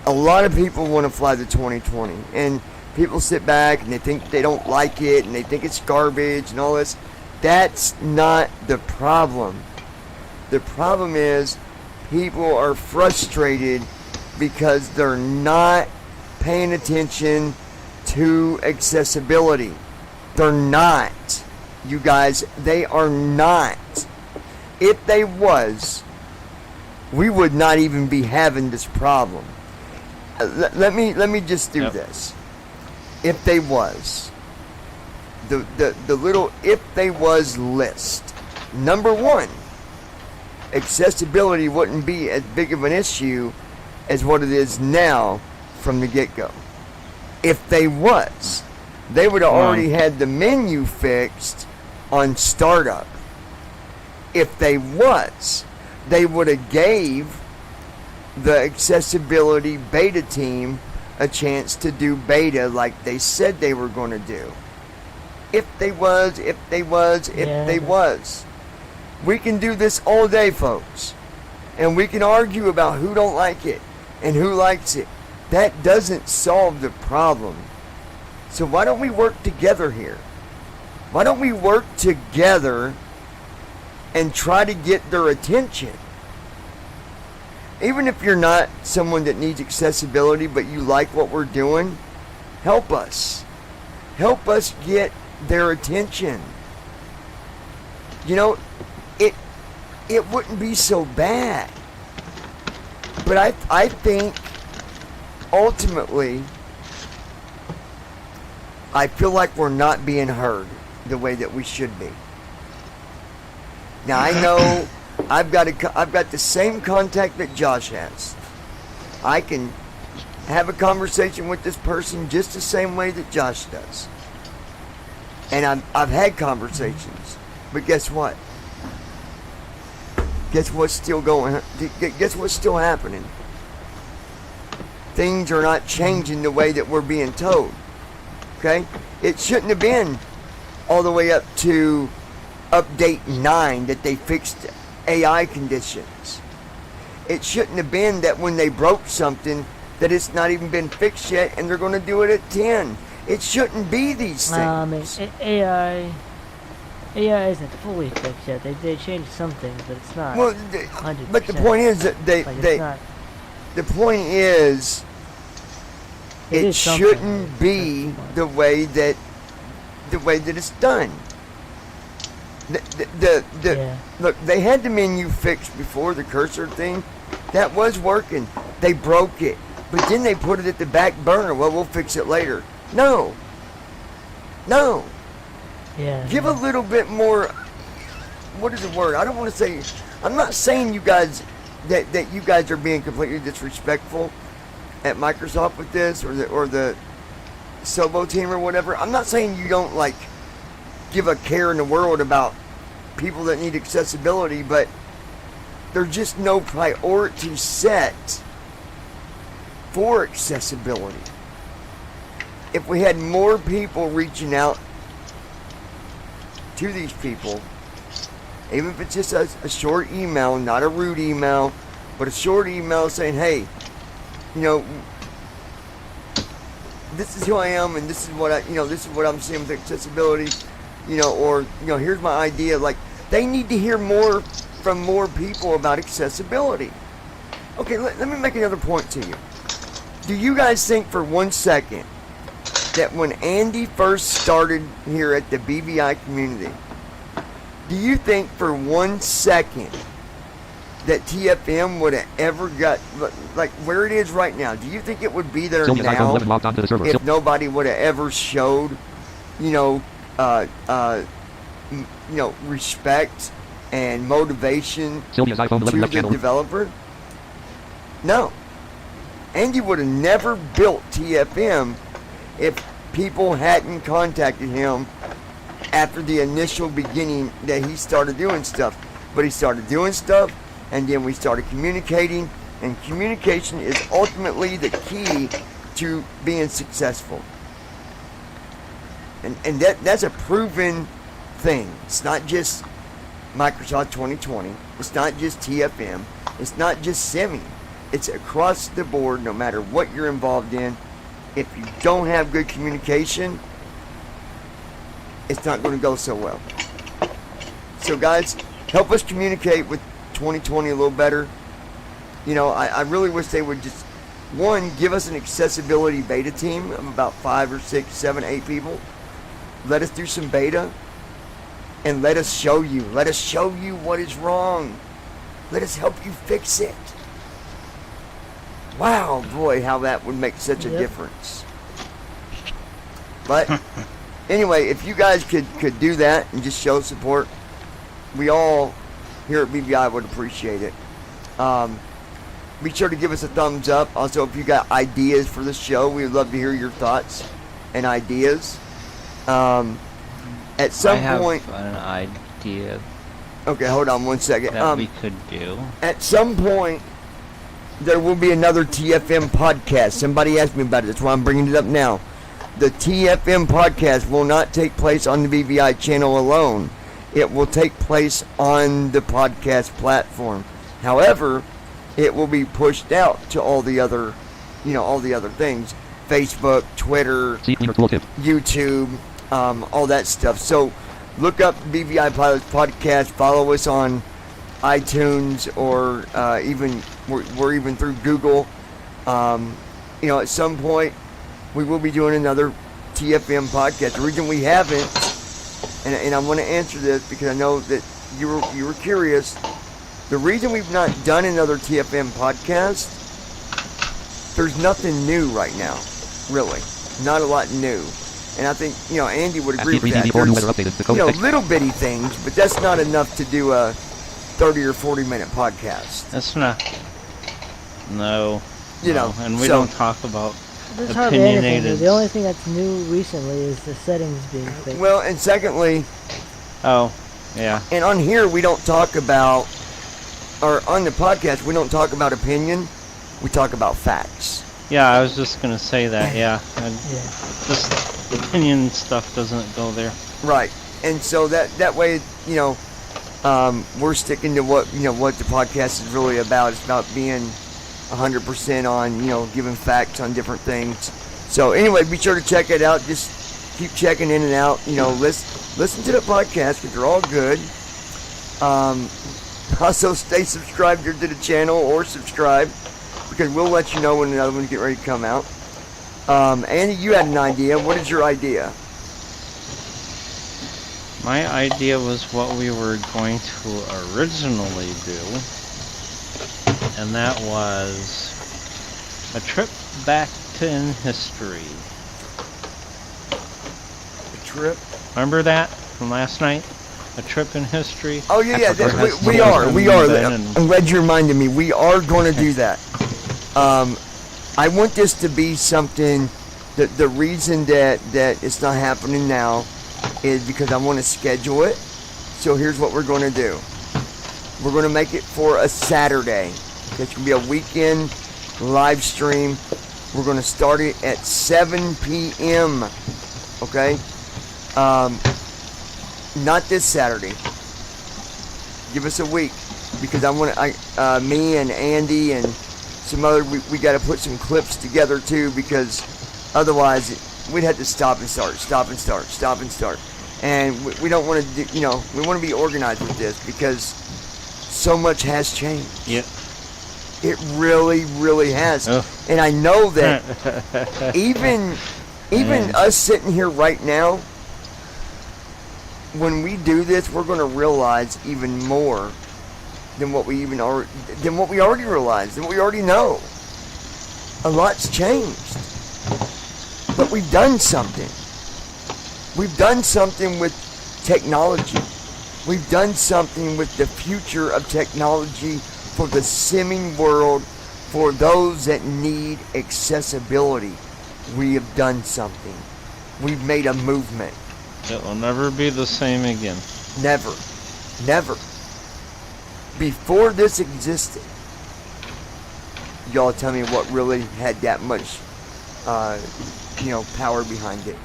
a lot of people want to fly the 2020, and people sit back and they think they don't like it and they think it's garbage and all this. That's not the problem. The problem is people are frustrated because they're not paying attention to accessibility. They're not. You guys, they are not. If they was, we would not even be having this problem. Let me just do this. If they was, the little if they was list, number 1, accessibility wouldn't be as big of an issue as what it is now from the get-go. If they was, they would have already had the menu fixed on startup. If they was, they would have gave the accessibility beta team a chance to do beta like they said they were going to do. If they was. We can do this all day, folks. And we can argue about who don't like it and who likes it. That doesn't solve the problem. So why don't we work together here? Why don't we work together and try to get their attention? Even if you're not someone that needs accessibility, but you like what we're doing, help us. Help us get their attention. You know, it wouldn't be so bad. But I think ultimately, I feel like we're not being heard the way that we should be. Now I know I've got the same contact that Josh has. I can have a conversation with this person just the same way that Josh does. And I've had conversations, but guess what? Guess what's still going? Guess what's still happening? Things are not changing the way that we're being told. Okay? It shouldn't have been all the way up to update 9 that they fixed AI conditions. It shouldn't have been that when they broke something that it's not even been fixed yet and they're going to do it at 10. It shouldn't be these things. AI isn't fully fixed yet. They changed some things, but it's not. Well, 100%. but the point is that the point is it shouldn't be the way that it's done. Look, they had the menu fixed before, the cursor thing. That was working. They broke it. But then they put it at the back burner. Well, we'll fix it later. No. Yeah. Give a little bit more, what is the word? I don't want to say, I'm not saying you guys that you guys are being completely disrespectful at Microsoft with this, or the Sobo team or whatever. I'm not saying you don't like give a care in the world about people that need accessibility, but there's just no priority set for accessibility. If we had more people reaching out to these people, even if it's just a short email, not a rude email, but a short email saying, hey, you know, this is who I am, and this is what this is what I'm seeing with accessibility, you know, or, you know, here's my idea. Like, they need to hear more from more people about accessibility. Okay, let me make another point to you. Do you guys think for 1 second that when Andy first started here at the BVI community, do you think for 1 second that TFM would have ever got, like where it is right now, do you think it would be there now if nobody would have ever showed, you know, respect and motivation to the developer? No. Andy would have never built TFM if people hadn't contacted him after the initial beginning that he started doing stuff. But he started doing stuff, and then we started communicating, and communication is ultimately the key to being successful. And that's a proven thing. It's not just Microsoft 2020. It's not just TFM. It's not just Semi. It's across the board, no matter what you're involved in. If you don't have good communication, it's not going to go so well. So guys, help us communicate with 2020 a little better. You know, I really wish they would just, one, give us an accessibility beta team of about 5 or 6, 7, 8 people. Let us do some beta, and let us show you. Let us show you what is wrong. Let us help you fix it. Wow, boy, how that would make such a difference. But anyway, if you guys could do that and just show support, we all here at BVI would appreciate it. Be sure to give us a thumbs up. Also, if you got ideas for the show, we would love to hear your thoughts and ideas. At some point, I have an idea. Okay, hold on 1 second. That we could do. At some point, there will be another TFM podcast. Somebody asked me about it. That's why I'm bringing it up now. The TFM podcast will not take place on the BVI channel alone. It will take place on the podcast platform. However, it will be pushed out to all the other, all the other things. Facebook, Twitter, YouTube, all that stuff. So look up BVI Pilots podcast. Follow us on iTunes, or we're even through Google. At some point we will be doing another TFM podcast. The reason we haven't, and I want to answer this because I know that you were curious. The reason we've not done another TFM podcast, there's nothing new right now, really, not a lot new. And I think, Andy would agree with that. There's, little bitty things, but that's not enough to do a 30 or 40 minute podcast. That's not. No. And we so, don't talk about there's hardly anything. opinionated. The only thing that's new recently is the settings being fixed. Well, and secondly. Oh, yeah. And on here we don't talk about, or on the podcast we don't talk about opinion. We talk about facts. Yeah, I was just gonna say that. Yeah. This opinion stuff doesn't go there. Right. And so that way, we're sticking to what the podcast is really about. It's about being 100% on, giving facts on different things. So anyway, be sure to check it out. Just keep checking in and out. Listen to the podcast because they're all good. Also, stay subscribed here to the channel, or subscribe, because we'll let you know when another one's get ready to come out. Andy, you had an idea. What is your idea? My idea was what we were going to originally do, and that was a trip back in history. A trip? Remember that from last night? a trip in history. Oh yeah, we are. I'm glad you reminded me. We are going to do that. I want this to be something. The reason that it's not happening now is because I want to schedule it. So here's what we're going to do. We're going to make it for a Saturday. It's going to be a weekend live stream. We're going to start it at 7 p.m. Okay? Not this Saturday. Give us a week, because me and Andy and some other, we got to put some clips together too, because otherwise we'd have to stop and start. And we don't want to do, we want to be organized with this, because so much has changed. Yep. It really, really has. Oh. And I know that even us sitting here right now, when we do this, we're going to realize even more than what we already realized, than what we already know. A lot's changed, but we've done something. We've done something with technology. We've done something with the future of technology for the simming world, for those that need accessibility. We have done something. We've made a movement. It will never be the same again. Never. Never. Before this existed, y'all tell me what really had that much, power behind it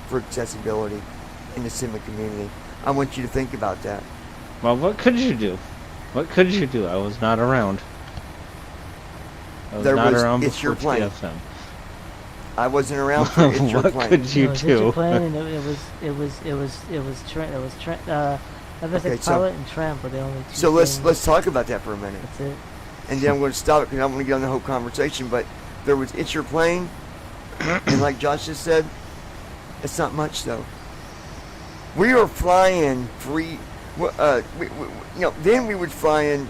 for accessibility in the simming community. I want you to think about that. Well, what could you do? What could you do? I was not around. I was not around before TFM. I wasn't around for It's Your Plane. What could you do? It's Your Plane, and it was Pilot and Tramp were the only two. So let's talk about that for a minute. That's it. And then I'm going to stop it because I'm going to get on the whole conversation. But there was It's Your Plane, and like Josh just said, it's not much though. We were flying free. Then we would fly in.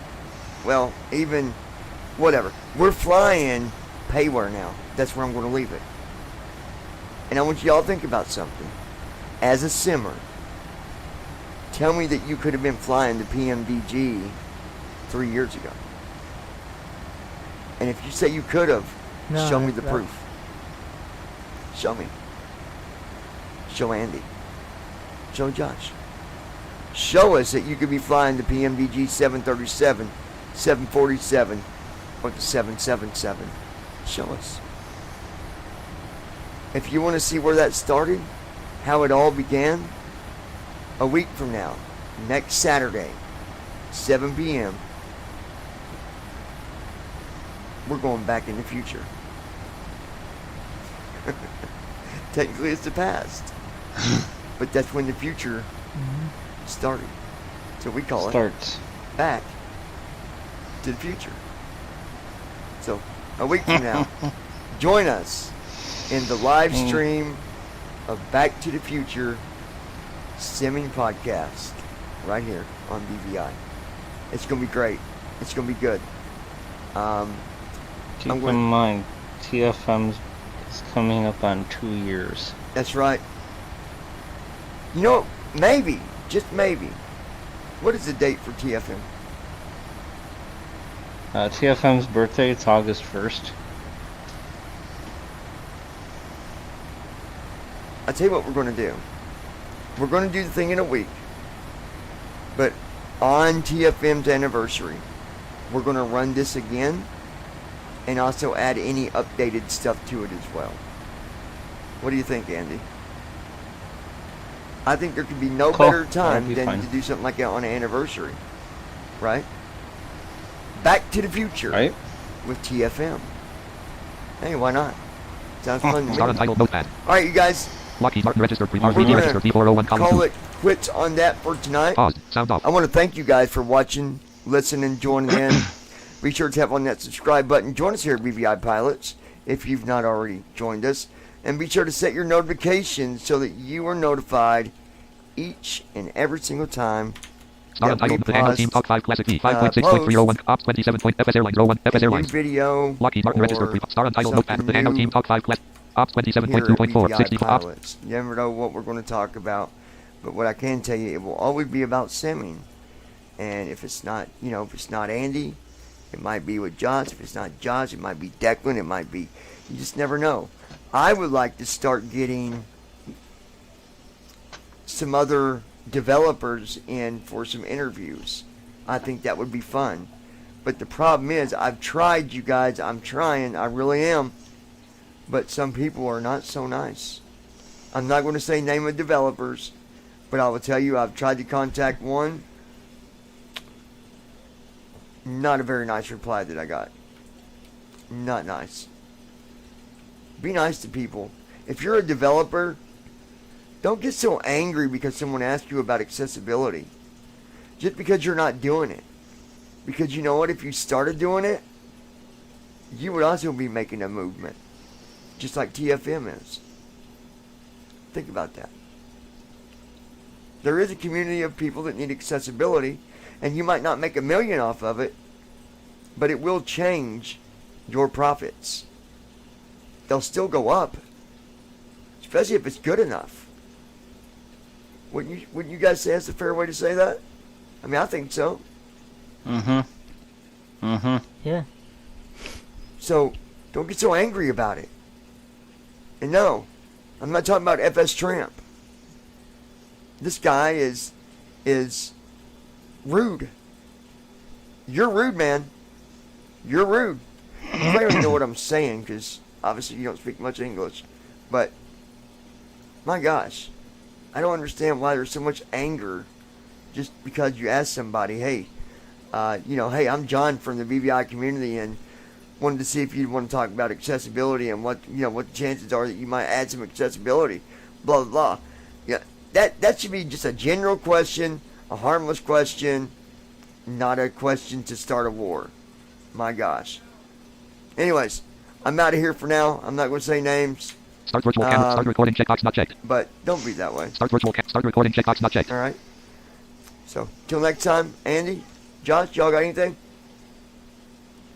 Well, even whatever. We're flying payware now. That's where I'm going to leave it. And I want you all to think about something. As a simmer, tell me that you could have been flying the PMDG 3 years ago. And if you say you could have, show me the proof. Show me. Show Andy. Show Josh. Show us that you could be flying the PMDG 737, 747, or the 777. Show us. If you want to see where that started, how it all began, a week from now, next Saturday, 7 p.m., we're going back in the future. Technically, it's the past. But that's when the future started. So we call it Back to the Future. So, a week from now, join us in the live stream of Back to the Future Simming Podcast right here on BVI. It's going to be great. It's going to be good. Keep in mind, TFM's is coming up on 2 years. That's right. Maybe, just maybe. What is the date for TFM? TFM's birthday, it's August 1st. I'll tell you what we're going to do. We're going to do the thing in a week. But on TFM's anniversary, we're going to run this again and also add any updated stuff to it as well. What do you think, Andy? I think there could be no better time than to do something like that on an anniversary. Right? Back to the Future. Right. With TFM. Hey, why not? Sounds fun to me. Start Untitled Notepad. Alright, you guys. Lockheed Martin registered. We're going to call it quits on that for tonight. Paused. Sound off. I want to thank you guys for watching, listening, joining in. Be sure to tap on that subscribe button. Join us here at Bvi Pilots if you've not already joined us. And be sure to set your notifications so that you are notified each and every single time Star Untitled, the Annual Team Talk 5 Classic V, 5.6.301, Ops 27. FS Airlines, 01, FS Airlines. Video. Lockheed Martin registered. Star Untitled Notepad, the Annual Team Talk 5 Classic, Ops 27.2.4, 60 Ops. You never know what we're going to talk about. But what I can tell you, it will always be about simming. And if it's not, if it's not Andy, it might be with Josh. If it's not Josh, it might be Declan. It might be, you just never know. I would like to start getting some other developers in for some interviews. I think that would be fun. But the problem is, I've tried, you guys. I'm trying. I really am. But some people are not so nice. I'm not going to say name of developers, but I will tell you I've tried to contact one. Not a very nice reply that I got. Not nice. Be nice to people. If you're a developer, don't get so angry because someone asks you about accessibility. Just because you're not doing it. Because you know what? If you started doing it, you would also be making a movement. Just like TFM is. Think about that. There is a community of people that need accessibility, and you might not make $1 million off of it, but it will change your profits. They'll still go up, especially if it's good enough. Wouldn't you guys say that's a fair way to say that? I mean, I think so. Yeah. So, don't get so angry about it. And no, I'm not talking about FS Tramp. This guy is rude. You're rude, man. You're rude. You might not know what I'm saying because obviously you don't speak much English. But, my gosh, I don't understand why there's so much anger just because you ask somebody, hey, hey, I'm John from the BVI community and wanted to see if you want to talk about accessibility and what the chances are that you might add some accessibility, blah, blah, blah. Yeah, that should be just a general question, a harmless question, not a question to start a war. My gosh. Anyways, I'm out of here for now. I'm not going to say names. Start virtual camera. Start recording. Checkbox not checked. But don't be that way. Start recording. Checkbox not checked. All right. So, till next time, Andy, Josh, y'all got anything?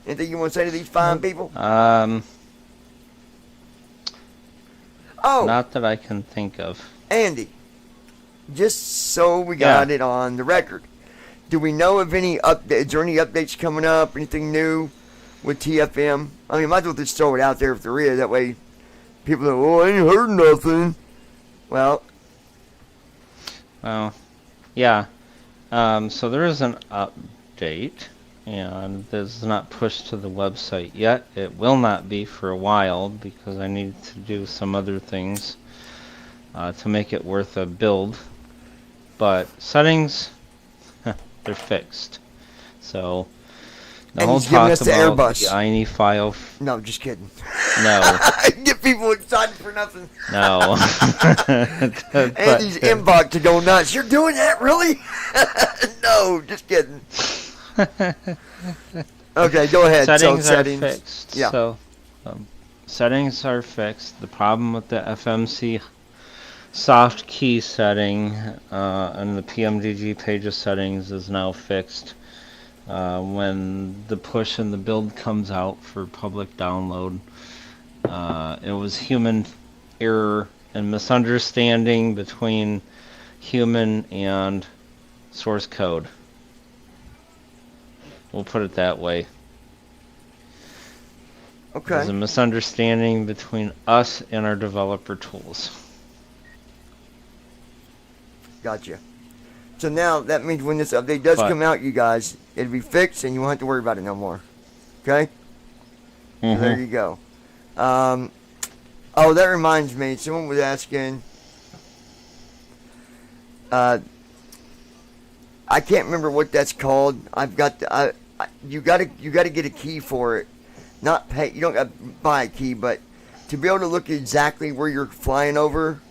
Anything you want to say to these fine people? Oh. Oh, Not that I can think of. Andy, just so we got it on the record, do we know of any updates? Is there any updates coming up? Anything new with TFM? I mean, might as well just throw it out there if there is. That way, people go, "Oh, I ain't heard nothing." Well, Yeah. So there is an update, and this is not pushed to the website yet. It will not be for a while because I need to do some other things to make it worth a build. But settings, they're fixed. So the and whole he's giving talk us the about Airbus. the INI file. No, just kidding. No. Get people excited for nothing. No. Andy's inbox to go nuts. You're doing that, really? No, just kidding. Okay, go ahead. Settings are fixed. Yeah. So, settings are fixed. The problem with the FMC soft key setting and the PMDG pages settings is now fixed. When the push and the build comes out for public download, it was human error and misunderstanding between human and source code. We'll put it that way. Okay. There's a misunderstanding between us and our developer tools. Gotcha. So now that means when this update does come out, you guys, it'll be fixed and you won't have to worry about it no more. Okay? So there you go. Oh, that reminds me. Someone was asking. I can't remember what that's called. I've got the, you got to get a key for it. Not pay. You don't got to buy a key, but to be able to look exactly where you're flying over.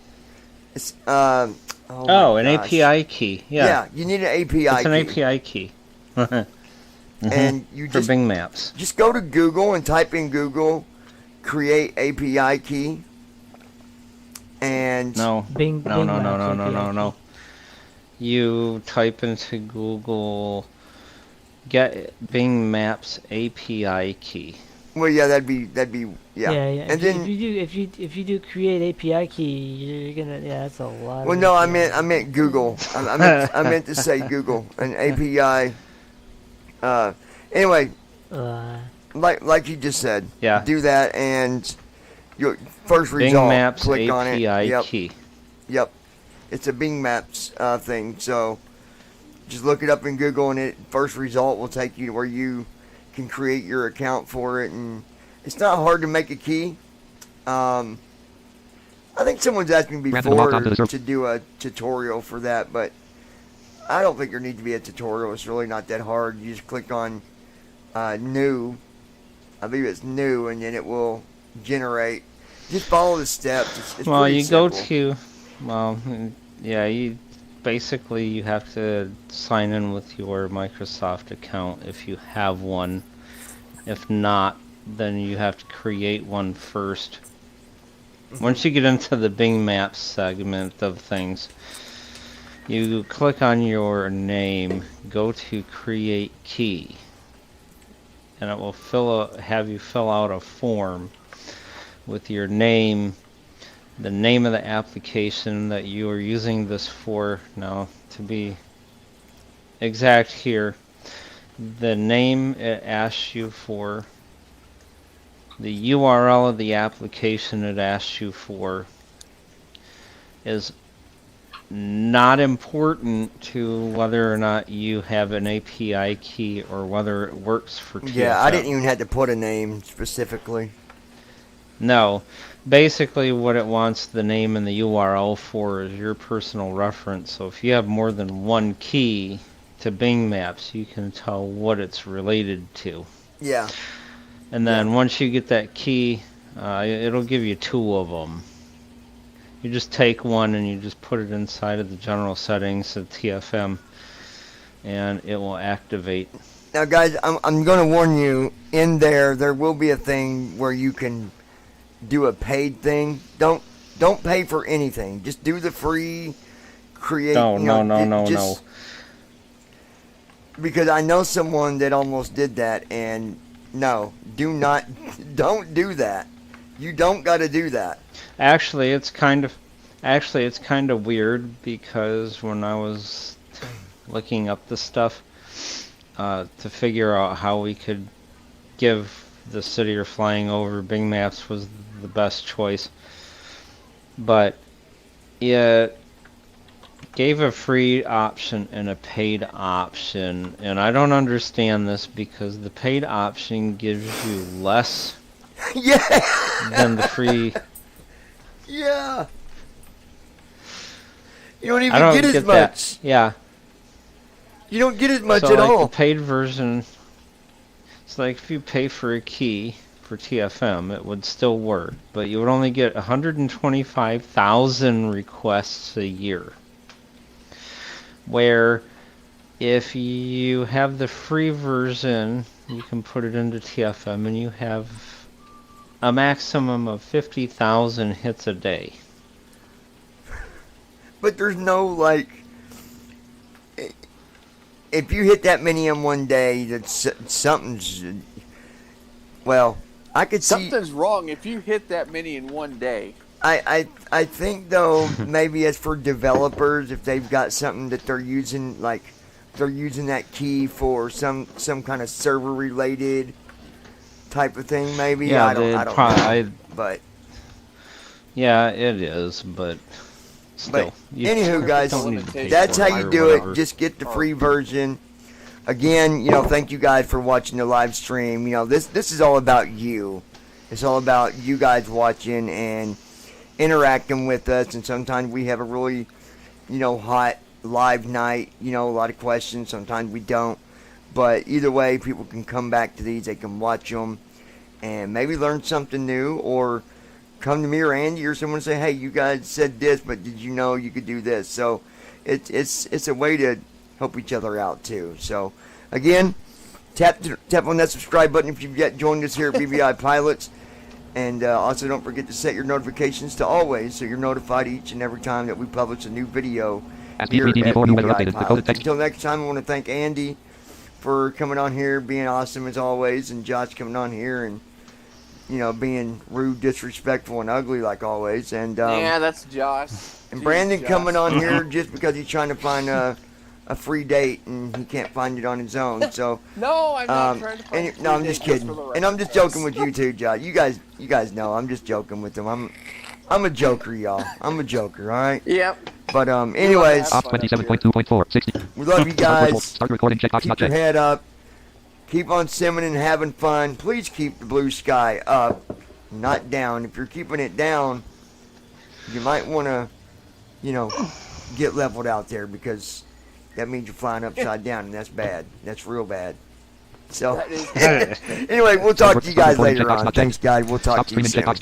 It's an API key. Yeah, you need an API key. It's an API key. And you for just Bing Maps. Just go to Google and type in Google, create API key, and Bing no. You type into Google, get Bing Maps API key. Well, yeah, that'd be yeah. Yeah. And then If you do create API key, you're gonna that's a lot. Well, of no, API. I meant Google. I meant to say Google, an API. Anyway, like you just said, Yeah. do that, and your first Bing result, Maps click API on it. Yep. key. Yep, it's a Bing Maps thing. So just look it up in Google, and it first result will take you to where you can create your account for it, and it's not hard to make a key. I think someone's asked me before to do a tutorial for that, but I don't think there needs to be a tutorial. It's really not that hard. You just click on new. I believe it's new, and then it will generate. Just follow the steps. It's Well, pretty you simple. go to, you basically you have to sign in with your Microsoft account if you have one. If not, then you have to create one first. Once you get into the Bing Maps segment of things, you click on your name, go to create key, and it will have you fill out a form with your name, the name of the application that you are using this for. Now, to be exact here, the name it asks you for, the URL of the application it asks you for is not important to whether or not you have an API key or whether it works for TFM. Yeah, I didn't even have to put a name specifically. No. Basically what it wants the name and the URL for is your personal reference. So if you have more than one key to Bing Maps, you can tell what it's related to. Yeah. And then once you get that key, it'll give you two of them. You just take one and you just put it inside of the general settings of TFM, and it will activate. Now, guys, I'm going to warn you. In there will be a thing where you can do a paid thing. Don't pay for anything. Just do the free create. No. Because I know someone that almost did that, and no, don't do that. You don't got to do that. Actually, it's kind of weird, because when I was looking up this stuff to figure out how we could give the city you're flying over Bing Maps was the best choice, but it gave a free option and a paid option, and I don't understand this, because the paid option gives you less than the free. Yeah. You don't even get as much. Yeah. You don't get as much So at like all. the paid version, it's like if you pay for a key for TFM, it would still work, but you would only get 125,000 requests a year. Where if you have the free version, you can put it into TFM and you have a maximum of 50,000 hits a day. But there's no, like, if you hit that many in one day, that's something's, well, I could see. Something's wrong if you hit that many in one day. I think, though, maybe it's for developers, if they've got something that they're using, like, they're using that key for some kind of server-related type of thing, maybe. Yeah, I don't know. But yeah, it is, but still. Anywho, guys, that's how you do it. Just get the free version. Again, thank you guys for watching the live stream. This is all about you. It's all about you guys watching and interacting with us. And sometimes we have a really, hot live night. A lot of questions. Sometimes we don't. But either way, people can come back to these. They can watch them and maybe learn something new, or come to me or Andy or someone and say, hey, you guys said this, but did you know you could do this? So it's a way to help each other out too. So again, tap on that subscribe button if you've yet joined us here at Bvi Pilots. And also don't forget to set your notifications to always, so you're notified each and every time that we publish a new video here at Bvi Pilots. Until next time, I want to thank Andy for coming on here, being awesome as always, and Josh coming on here and being rude, disrespectful, and ugly like always. And yeah, that's Josh. And Jeez, Brandon Josh. coming on here just because he's trying to find a free date and he can't find it on his own. So No, I'm not trying to find a free no, I'm date, just kidding. for the And I'm just record. joking with you too, Josh. You guys know I'm just joking with them. I'm a joker, y'all. I'm a joker, all right. Yep. But anyways, Off 27.2.4. 60. we love you guys. Start recording. Checkbox Keep not your checked. head up. Keep on simming and having fun. Please keep the blue sky up, not down. If you're keeping it down, you might want to, get leveled out there because that means you're flying upside down, and that's bad. That's real bad. So, That is anyway, we'll talk to you guys Recording later checkbox on. not Thanks, guys. We'll talk Stop to you streaming. soon. Checkbox checked.